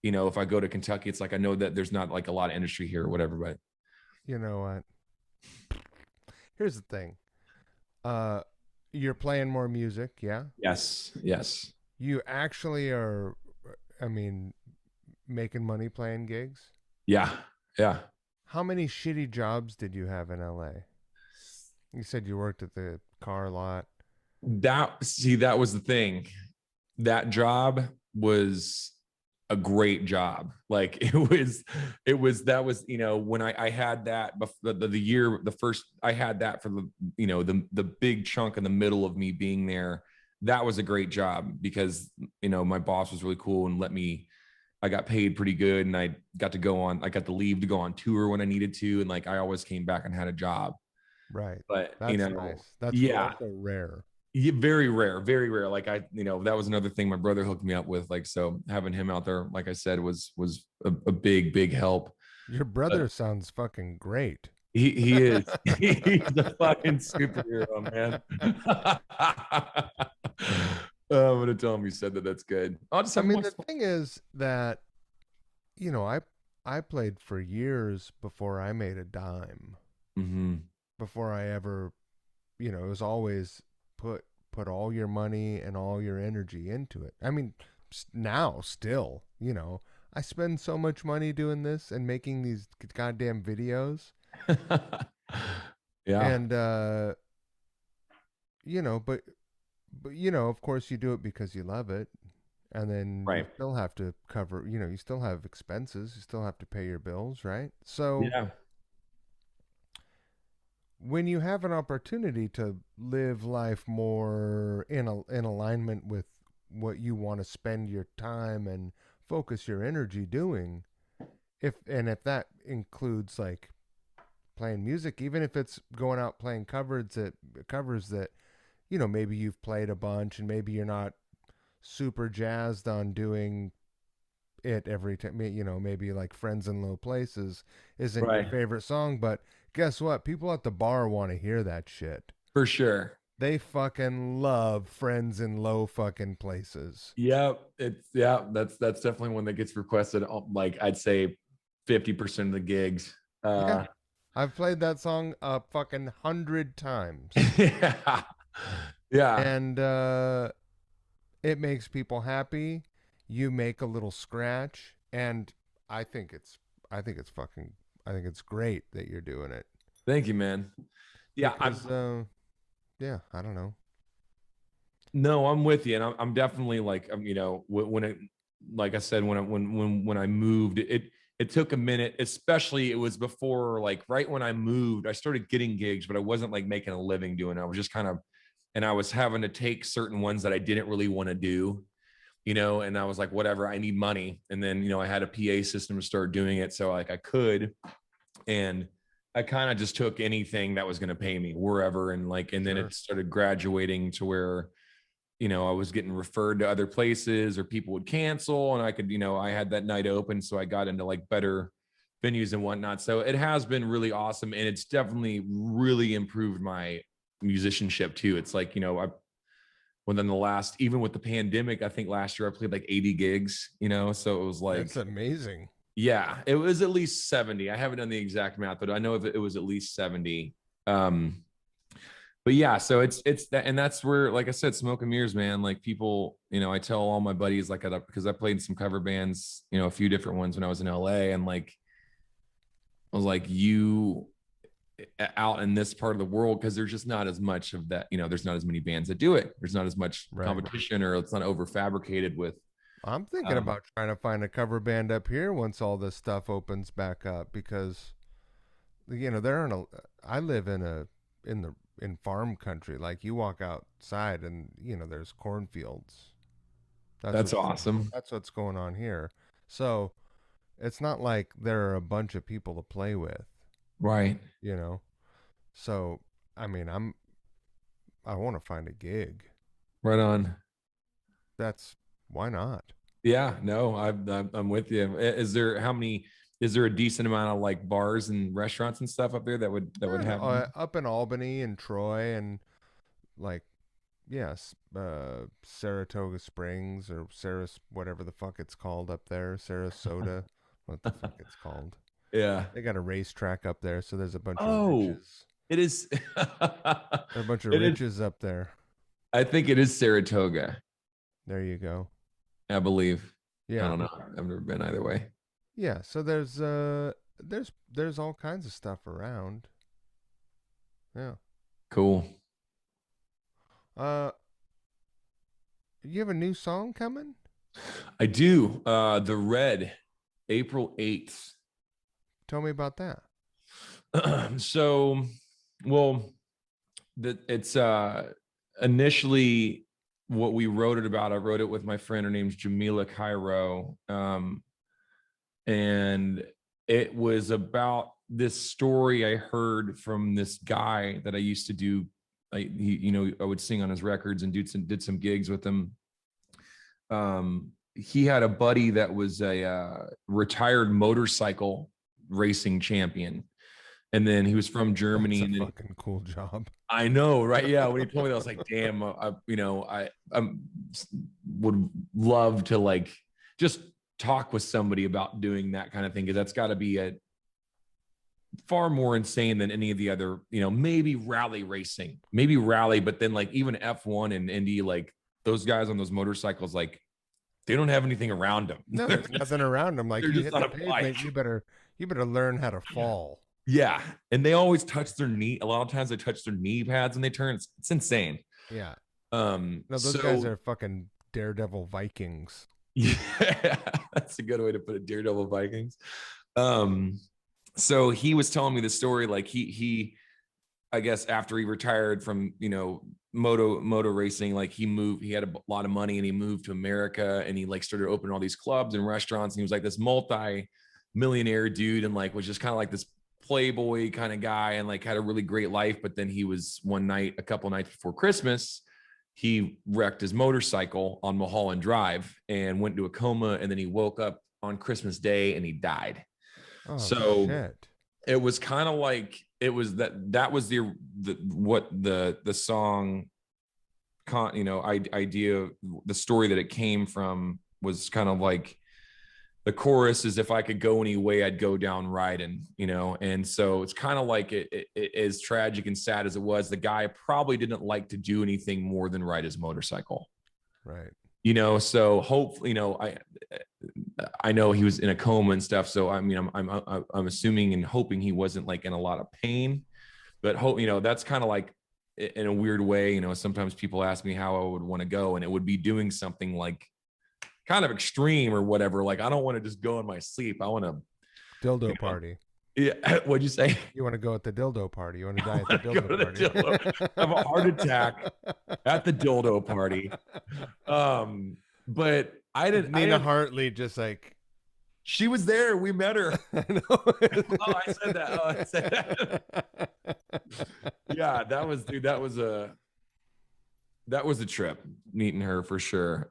you know, if I go to Kentucky, it's like I know that there's not like a lot of industry here or whatever. But You know what? Here's the thing. Uh, you're playing more music, yeah? yes, yes, You actually are, I mean, making money playing gigs? yeah, yeah. How many shitty jobs did you have in LA? You said you worked at the car lot. That was the thing. That job was a great job. Like that was, you know, when I had that the year, the first, I had that for the, you know, the big chunk in the middle of me being there. That was a great job because, you know, my boss was really cool and I got paid pretty good, and I got to leave to go on tour when I needed to. And like, I always came back and had a job, Right. but you That's know, nice. That's yeah, also rare. yeah, very rare, very rare. Like you know, that was another thing my brother hooked me up with. Like, so having him out there, like I said, was a big help. Your But brother sounds fucking great. he is he's a fucking superhero, man. I'm gonna tell him you said that. That's good. I'll just I have him mean, watch. the thing is that, you know, I played for years before I made a dime. Mm-hmm. Before I ever, you know, it was always put put all your money and all your energy into it. I mean, now still, you know, I spend so much money doing this and making these goddamn videos, Yeah. and you know, but you know, of course, you do it because you love it, and then you Right. still have to cover, you know, you still have expenses, you still have to pay your bills, right? So Yeah. when you have an opportunity to live life more in alignment with what you want to spend your time and focus your energy doing, if that includes like playing music, even if it's going out playing covers that, you know, maybe you've played a bunch and maybe you're not super jazzed on doing it every time, you know, maybe like Friends in Low Places isn't your Right. favorite song, but guess what? People at the bar want to hear that shit. For sure. They fucking love Friends in Low fucking Places. Yeah, that's definitely one that gets requested. Like I'd say 50% of the gigs. Yeah. I've played that song a fucking 100 times. Yeah. Yeah. And it makes people happy. You make a little scratch, and I think it's I think it's fucking I think it's great that you're doing it Thank you, man. Yeah, because yeah, I don't know. I'm with you, and I'm definitely like, you know, when it, like I said, when I moved, it took a minute, especially it was before, like right when I moved, I started getting gigs, but I wasn't like making a living doing it. I was just kind of, and I was having to take certain ones that I didn't really want to do, you know, and I was like, whatever, I need money. And then, you know, I had a PA system to start doing it. So like I could, and I kind of just took anything that was going to pay me wherever. And like, and then Sure. it started graduating to where, you know, I was getting referred to other places or people would cancel and I could, you know, I had that night open. So I got into like better venues and whatnot. So it has been really awesome. And it's definitely really improved my musicianship too. It's like, you know, within the last, even with the pandemic, I think last year I played like 80 gigs, you know, so it was That's like, amazing. yeah, it was at least 70. I haven't done the exact math, but I know if it was at least 70. But yeah, so it's that, and that's where, like I said, smoke and mirrors, man. Like people, you know, I tell all my buddies, like, because I played in some cover bands, you know, a few different ones when I was in LA, and like, I was like, out in this part of the world because there's just not as much of that. There's not as many bands that do it. There's not as much competition, or it's not over fabricated with. I'm thinking about trying to find a cover band up here once all this stuff opens back up, because there aren't I live in farm country. Like, you walk outside and there's cornfields. That's awesome. That's what's going on here. So it's not like there are a bunch of people to play with, Right. So I mean, I want to find a gig. Right on. That's Why not? Yeah, no, I'm with you. Is there a decent amount of like bars and restaurants and stuff up there that would have Up in Albany and Troy and, like, yes, Saratoga Springs, or whatever the fuck it's called up there, Sarasota, what the fuck it's called. Yeah. They got a racetrack up there, so there's a bunch of Oh, riches. it is. There are a bunch of riches up there. I think it is Saratoga. There you go. I believe. Yeah. I don't know. I've never been either way. Yeah, so there's all kinds of stuff around. Yeah. Cool. You have a new song coming? I do. The Red, April 8th. Tell me about that. So, well, it's initially what we wrote it about. I wrote it with my friend. Her name's Jamila Cairo. And it was about this story I heard from this guy that I used to do. I would sing on his records and did some gigs with him. He had a buddy that was a retired motorcycle racing champion. And then he was from Germany. That's a fucking cool job. I know, right? Yeah. When he told me that, I was like, damn, I would love to like just talk with somebody about doing that kind of thing, because that's got to be a far more insane than any of the other, maybe rally racing, but then like even F1 and Indy, like those guys on those motorcycles, like they don't have anything around them. No, there's nothing around them. Like, you hit the pavement, you better learn how to fall. Yeah. And they always touch their knee. A lot of times they touch their knee pads when they turn. It's insane. Yeah. No, those guys are fucking daredevil Vikings. Yeah, that's a good way to put it. Daredevil Vikings. So he was telling me the story, like he I guess after he retired from, moto racing, like he had a lot of money and he moved to America, and he like started opening all these clubs and restaurants, and he was like this multi-millionaire dude, and like was just kind of like this playboy kind of guy, and like had a really great life. But then he was one night, a couple nights before Christmas, he wrecked his motorcycle on Mulholland Drive and went into a coma, and then he woke up on Christmas Day and he died. Oh, so shit. It was kind of like, it was that was the song idea, the story that it came from was kind of like, the chorus is, if I could go any way, I'd go down riding, and so it's kind of like it as tragic and sad as it was, the guy probably didn't like to do anything more than ride his motorcycle. Right. So hopefully, I know he was in a coma and stuff. So, I mean, I'm assuming and hoping he wasn't like in a lot of pain, but that's kind of like, in a weird way, sometimes people ask me how I would want to go, and it would be doing something like kind of extreme or whatever. Like, I don't want to just go in my sleep. I want to dildo party. Yeah. What'd you say? You want to go at the dildo party. You want to die at the dildo party. Have a heart attack at the dildo party. But I didn't. Nina Hartley just like, she was there. We met her. I know. I said that. Yeah, that was a trip meeting her for sure.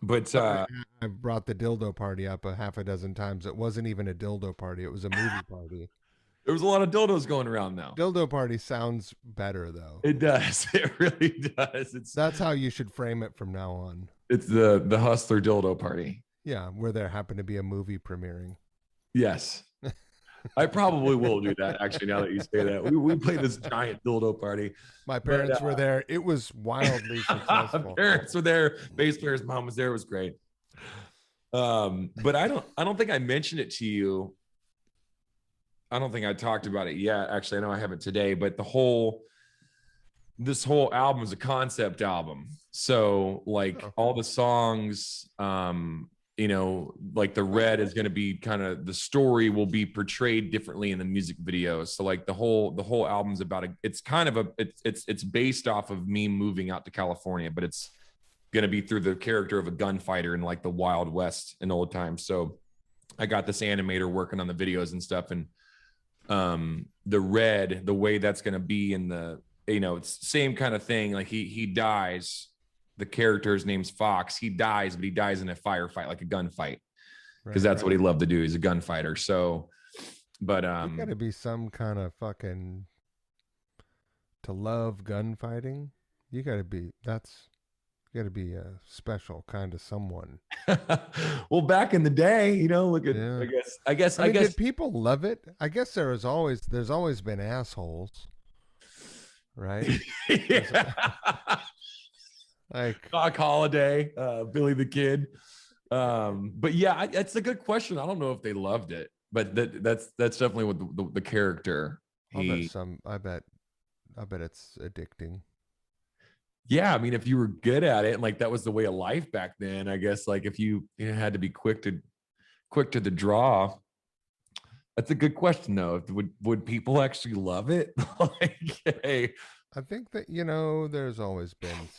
But I brought the dildo party up a half a dozen times. It wasn't even a dildo party. It was a movie party. There was a lot of dildos going around now. Dildo party sounds better, though. It does. It really does. That's how you should frame it from now on. It's the hustler dildo party. Yeah, where there happened to be a movie premiering. Yes. I probably will do that, actually, now that you say that. We played this giant dildo party. My parents were there. It was wildly successful. Parents were there. Bass player's mom was there. It was great. But I don't think I mentioned it to you. I don't think I talked about it yet. Actually, I know I haven't today, but this whole album is a concept album. So like Oh, all the songs, like the red is going to be kind of the story will be portrayed differently in the music videos. So like the whole album's about it's kind of it's based off of me moving out to California, but it's going to be through the character of a gunfighter in like the Wild West in old times. So I got this animator working on the videos and stuff, and the red, the way that's going to be in the, it's same kind of thing. Like he dies. The character's name's Fox. He dies, but he dies in a firefight, like a gunfight, because right. that's what he loved to do. He's a gunfighter. So, but You got to be some kind of fucking to love gunfighting. You got to be that's you got to be a special kind of someone. well, back in the day, look at, Yeah. I guess, Did people love it? I guess there's always been assholes, right? yeah. Like, Doc Holliday, Billy the Kid. But yeah, it's a good question. I don't know if they loved it, but that's definitely what the character I'll bet he. some. I bet it's addicting. Yeah, I mean, if you were good at it, and like that was the way of life back then, I guess. Like if you had to be quick to the draw. That's a good question, though. Would people actually love it? like, hey, I think that there's always been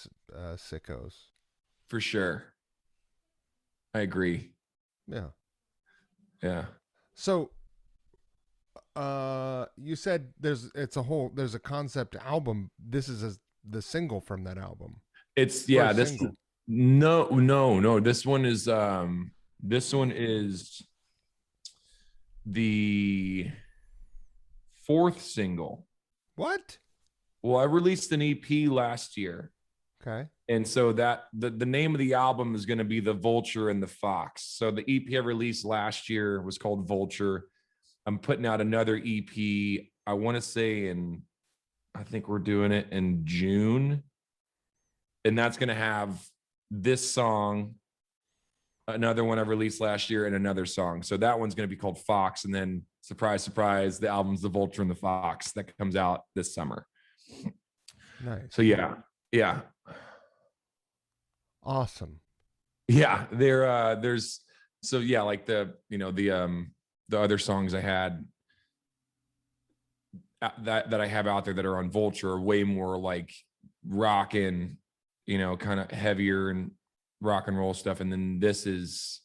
sickos. for sure, I agree. Yeah. Yeah. So, you said there's a concept album. This is the single from that album. It's yeah, First this single. no. This one is the fourth single. What? Well, I released an EP last year. Okay. And so that the name of the album is going to be The Vulture and the Fox. So the EP I released last year was called Vulture. I'm putting out another EP. I want to say I think we're doing it in June. And that's going to have this song, another one I released last year, and another song. So that one's going to be called Fox. And then surprise, surprise, the album's The Vulture and the Fox that comes out this summer. Nice. So yeah, yeah. Awesome. Yeah, there's so yeah, like the other songs I had that I have out there that are on Vulture are way more like rockin', kind of heavier and rock and roll stuff, and then this is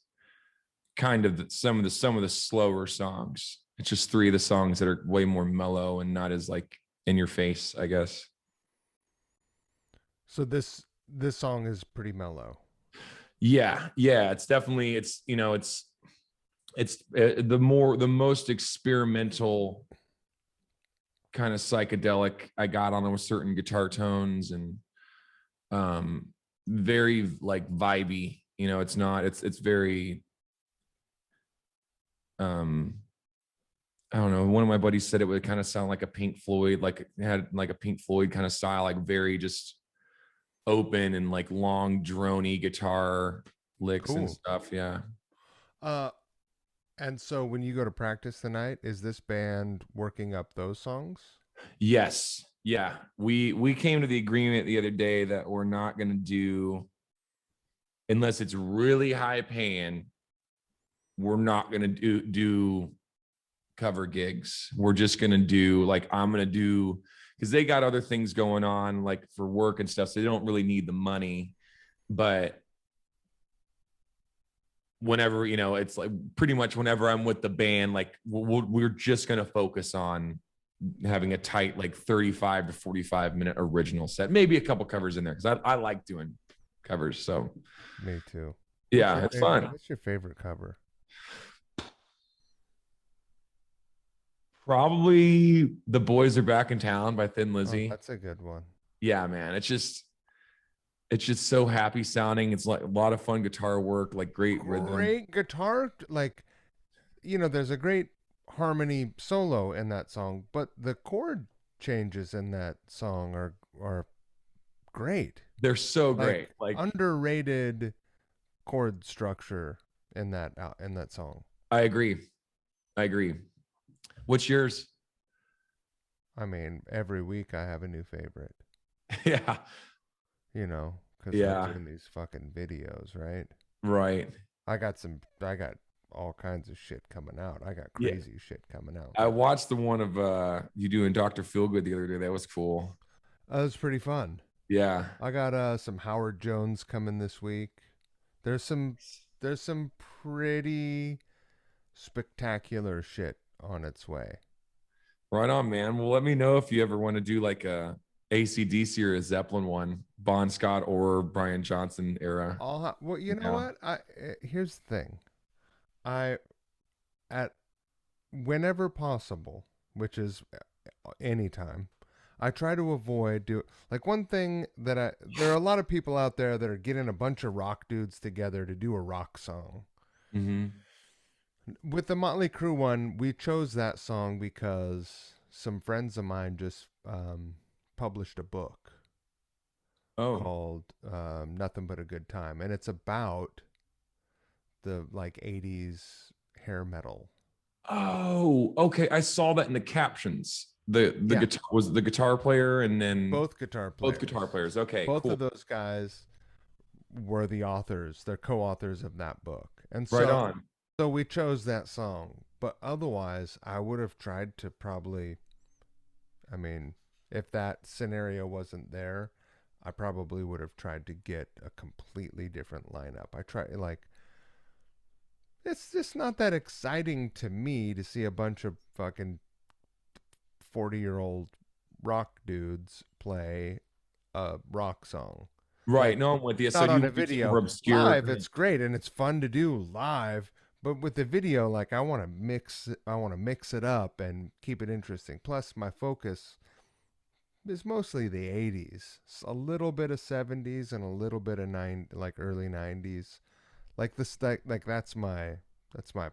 kind of some of the slower songs. It's just three of the songs that are way more mellow and not as like in your face, I guess. So this song is pretty mellow. Yeah, it's definitely it's the most experimental kind of psychedelic I got on with certain guitar tones and very like vibey. It's not it's very I don't know. One of my buddies said it would kind of sound like a Pink Floyd, like it had like a Pink Floyd kind of style, like very just open and like long drony guitar licks and Cool. stuff. Yeah. Uh and so when you go to practice tonight, is this band working up those songs? Yes. Yeah. We came to the agreement the other day that we're not going to do, unless it's really high paying, we're not going to do cover gigs. We're just going to do like I'm going to do, because they got other things going on like for work and stuff, so they don't really need the money. But whenever it's like pretty much whenever I'm with the band, like we're just going to focus on having a tight like 35 to 45 minute original set, maybe a couple covers in there, because I like doing covers. So Me too. yeah, it's fun. What's your favorite cover? Probably The Boys Are Back in Town by Thin Oh, Lizzy. that's a good one. Yeah, man, it's just so happy sounding. It's like a lot of fun guitar work, like great rhythm. Great guitar, like there's a great harmony solo in that song, but the chord changes in that song are great. They're so Like great. Like underrated chord structure in that song. I agree. What's yours? I mean, every week I have a new favorite, Yeah. you know, because I'm Yeah. doing these fucking videos, right? Right. I got all kinds of shit coming out. I got Yeah. crazy shit coming out. I watched the one of you doing Dr. Feelgood the other day. That was cool. That was pretty fun. Yeah. I got some Howard Jones coming this week. There's some there's some pretty spectacular shit on its way. Right on, man. Well, let me know if you ever want to do like a AC/DC or a Zeppelin one, Bon Scott or Brian Johnson era. Well, you know Yeah. what? Here's the thing. I at whenever possible, which is anytime, I try to avoid do like one thing that there are a lot of people out there that are getting a bunch of rock dudes together to do a rock song. Mm-hmm. With the Motley Crue one, we chose that song because some friends of mine just published a book Oh. called Nothing But a Good Time, and it's about the like 80s hair metal. Oh, okay. I saw that in the captions. The Yeah, guitar was the guitar player and then both guitar both guitar players. players. Okay, Both cool. of those guys were the authors, they're co-authors of that book. And Right so on. we chose that song, but otherwise I would have tried to probably, I mean, if that scenario wasn't there, I probably would have tried to get a completely different lineup. I try like it's just not that exciting to me to see a bunch of fucking 40-year-old rock dudes play a rock song. Right. Like No, I'm with you. So not do you on a want to do some more video. obscure? Live, it's great and it's fun to do live, but with the video, like I want to mix it up and keep it interesting. Plus, my focus is mostly the 80s, a little bit of 70s and a little bit of like early 90s. Like like that's my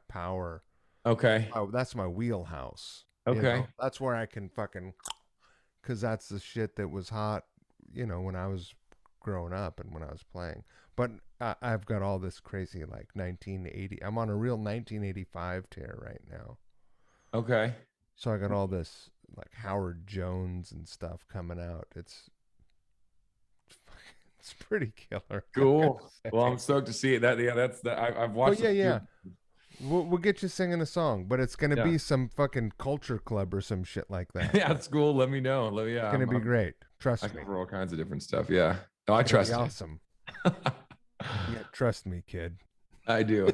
power. Okay. That's my wheelhouse. You Okay. know, that's where I can fucking, cuz that's the shit that was hot, you know, when I was growing up and when I was playing. But I've got all this crazy like 1980. I'm on a real 1985 tear right now. Okay. So I got all this like Howard Jones and stuff coming out. It's pretty killer. I gotta Cool. Well, say. I'm stoked to see it. That yeah, that's that. I've But watched a yeah, few. yeah, we'll get you singing a song, but it's gonna Yeah. be some fucking culture club or some shit like that. Yeah, it's cool. Let me know. It's Yeah, gonna be great. I Trust me. cover all kinds of different stuff. Yeah. No, It's I gonna be trust you. awesome. Yeah, trust me, kid. I do.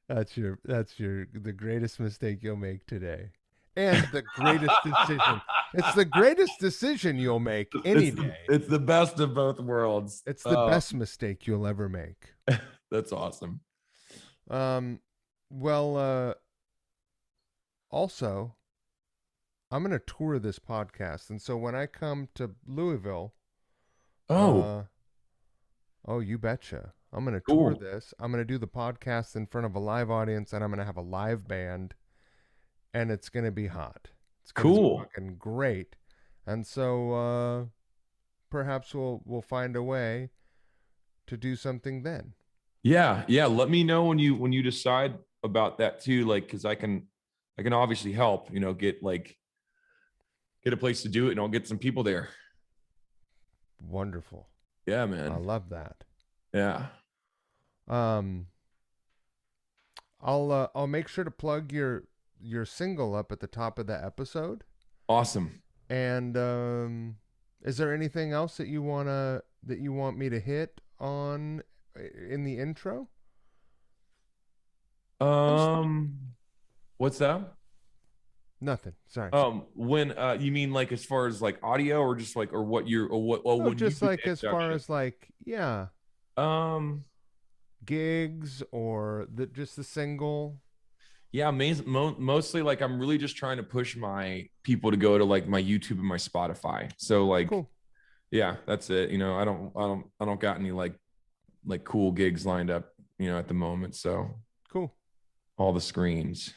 That's your the greatest mistake you'll make today. And the greatest decision. It's the greatest decision you'll make any it's day. it's the best of both worlds. It's the best mistake you'll ever make. That's awesome. Um well also I'm going to tour this podcast, and so when I come to Louisville, Oh, uh oh, you betcha. I'm going to tour cool. this. I'm going to do the podcast in front of a live audience, and I'm going to have a live band, and it's going to be hot. It's going to be Cool. fucking great. And so perhaps we'll find a way to do something then. Yeah, yeah. Let me know when you decide about that too. Like, because I can obviously help. Get a place to do it, and I'll get some people there. Wonderful. Yeah, I man. love that. Yeah. Um I'll make sure to plug your single up at the top of the episode. Awesome. And is there anything else that you want me to hit on in the intro? Most What's that? nothing. Sorry. When you mean like as far as like audio or just like or what you're or what well No, when you just do like the as far introduction? as like yeah, Um, gigs or just the single. yeah, mostly like I'm really just trying to push my people to go to like my YouTube and my Spotify. So like Cool. yeah, that's it. I don't got any like cool gigs lined up, at the moment. So Cool. all the screens.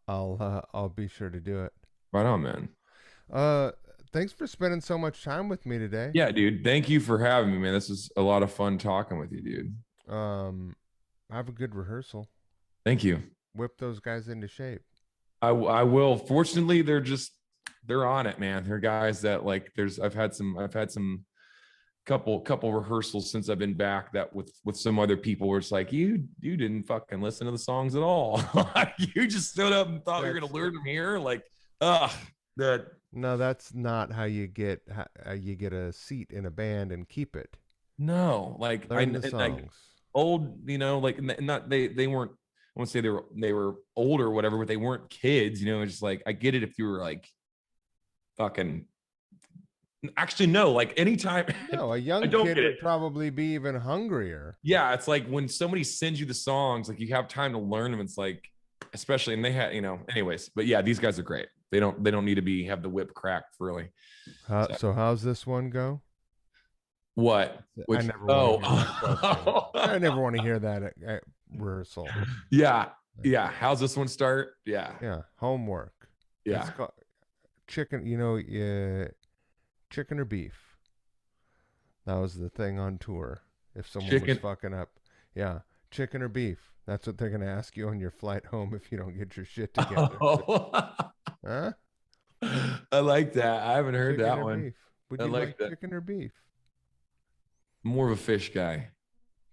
I'll be sure to do it. Right on, man. Uh thanks for spending so much time with me today. Yeah, dude. Thank you for having me, man. This is a lot of fun talking with you, dude. Um have a good rehearsal. Thank you. whip those guys into shape. I will. Fortunately, they're on it, man. They're guys that like I've had some couple rehearsals since I've been back that with some other people where it's like you didn't fucking listen to the songs at all. You just stood up and thought we were gonna learn them here. Like, that. No, that's not how you get a seat in a band and keep it. No, like Learn the songs. like old, like not they weren't. I won't say they were older or whatever, but they weren't kids. It's just like I get it if you were like fucking. Actually, no. Like anytime. No, a young kid would probably be even hungrier. Yeah, it's like when somebody sends you the songs, like you have time to learn them. It's like, especially, and they had, anyways. But yeah, these guys are great. They don't need to have the whip cracked really. So how's this one go? What? I never I never want to hear that at rehearsal. Yeah. How's this one start? Yeah. Homework. Yeah. Chicken. Chicken or beef. That was the thing on tour. If someone was fucking up, chicken or beef. That's what they're gonna ask you on your flight home if you don't get your shit together. Huh? I like that. I haven't heard that one. Beef. Would you like chicken or beef? More of a fish guy.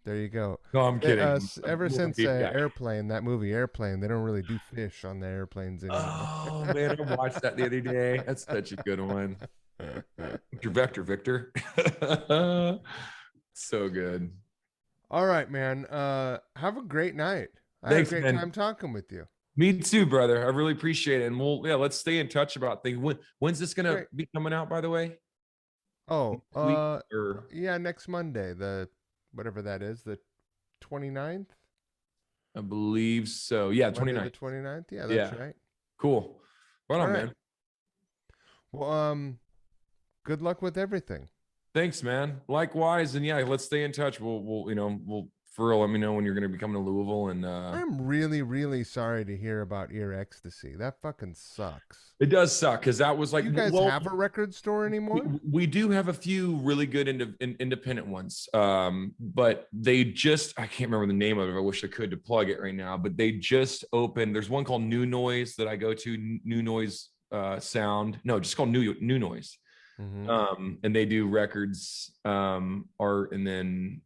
There you go. No, I'm kidding. Ever since Airplane, that movie Airplane, they don't really do fish on the airplanes anymore. Oh man, I watched that the other day. That's such a good one. Your Vector, Victor. So good. All right, man. Have a great night. Thanks, I had a great time talking with you. Me too, brother. I really appreciate it. And let's stay in touch about things. When's this gonna be coming out, by the way? Oh, next Monday, the whatever that is, the 29th? I believe so. Yeah, 29th. The 29th? Yeah, that's right. Cool. Right on, man. Well, good luck with everything. Thanks, man. Likewise, and let's stay in touch. We'll for real, let me know when you're going to be coming to Louisville. And I'm really, really sorry to hear about Ear Ecstasy. That fucking sucks. It does suck because that was like. You guys have a record store anymore? We do have a few really good independent ones, but they I can't remember the name of it. I wish I could to plug it right now, but they just opened. There's one called New Noise that I go to. New Noise Sound. No, just called New Noise. Mm-hmm. And they do records, art, and then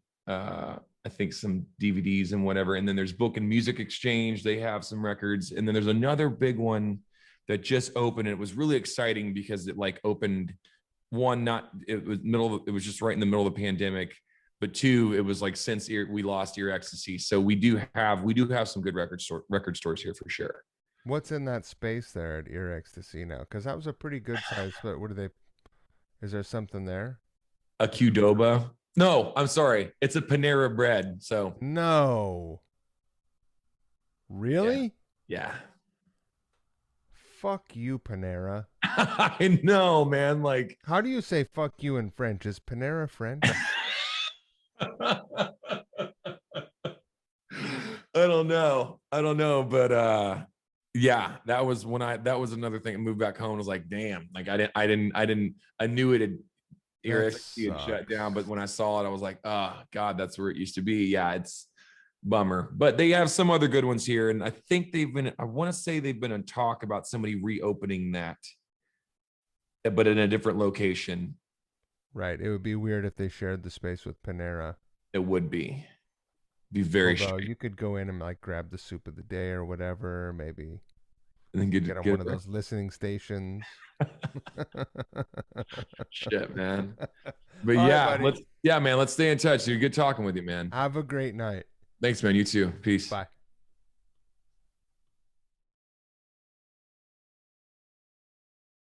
I think some DVDs and whatever. And then there's Book and Music Exchange. They have some records. And then there's another big one that just opened. And it was really exciting because it opened it was just right in the middle of the pandemic, but two, it was like since we lost Ear Ecstasy. So we do have some good record stores here for sure. What's in that space there at Ear Ecstasy now? Because that was a pretty good size. But what are they? Is there something there? A Qdoba? No, I'm sorry. It's a Panera Bread. So no. Really? Yeah. Fuck you, Panera. I know, man. Like, how do you say "fuck you" in French? Is Panera French? I don't know, but that was another thing. I moved back home and was like, damn, like I knew it had shut down, but when I saw it, I was like, oh God, that's where it used to be. Yeah, it's bummer, but they have some other good ones here, and I think I want to say they've been in talk about somebody reopening that, but in a different location. Right. It would be weird if they shared the space with Panera. It would be very. Although you could go in and grab the soup of the day or whatever, maybe, and then get on one of those listening stations. Shit, man. But right, man, let's stay in touch, dude. Good talking with you, man. Have a great night. Thanks, man. You too. Peace. Bye.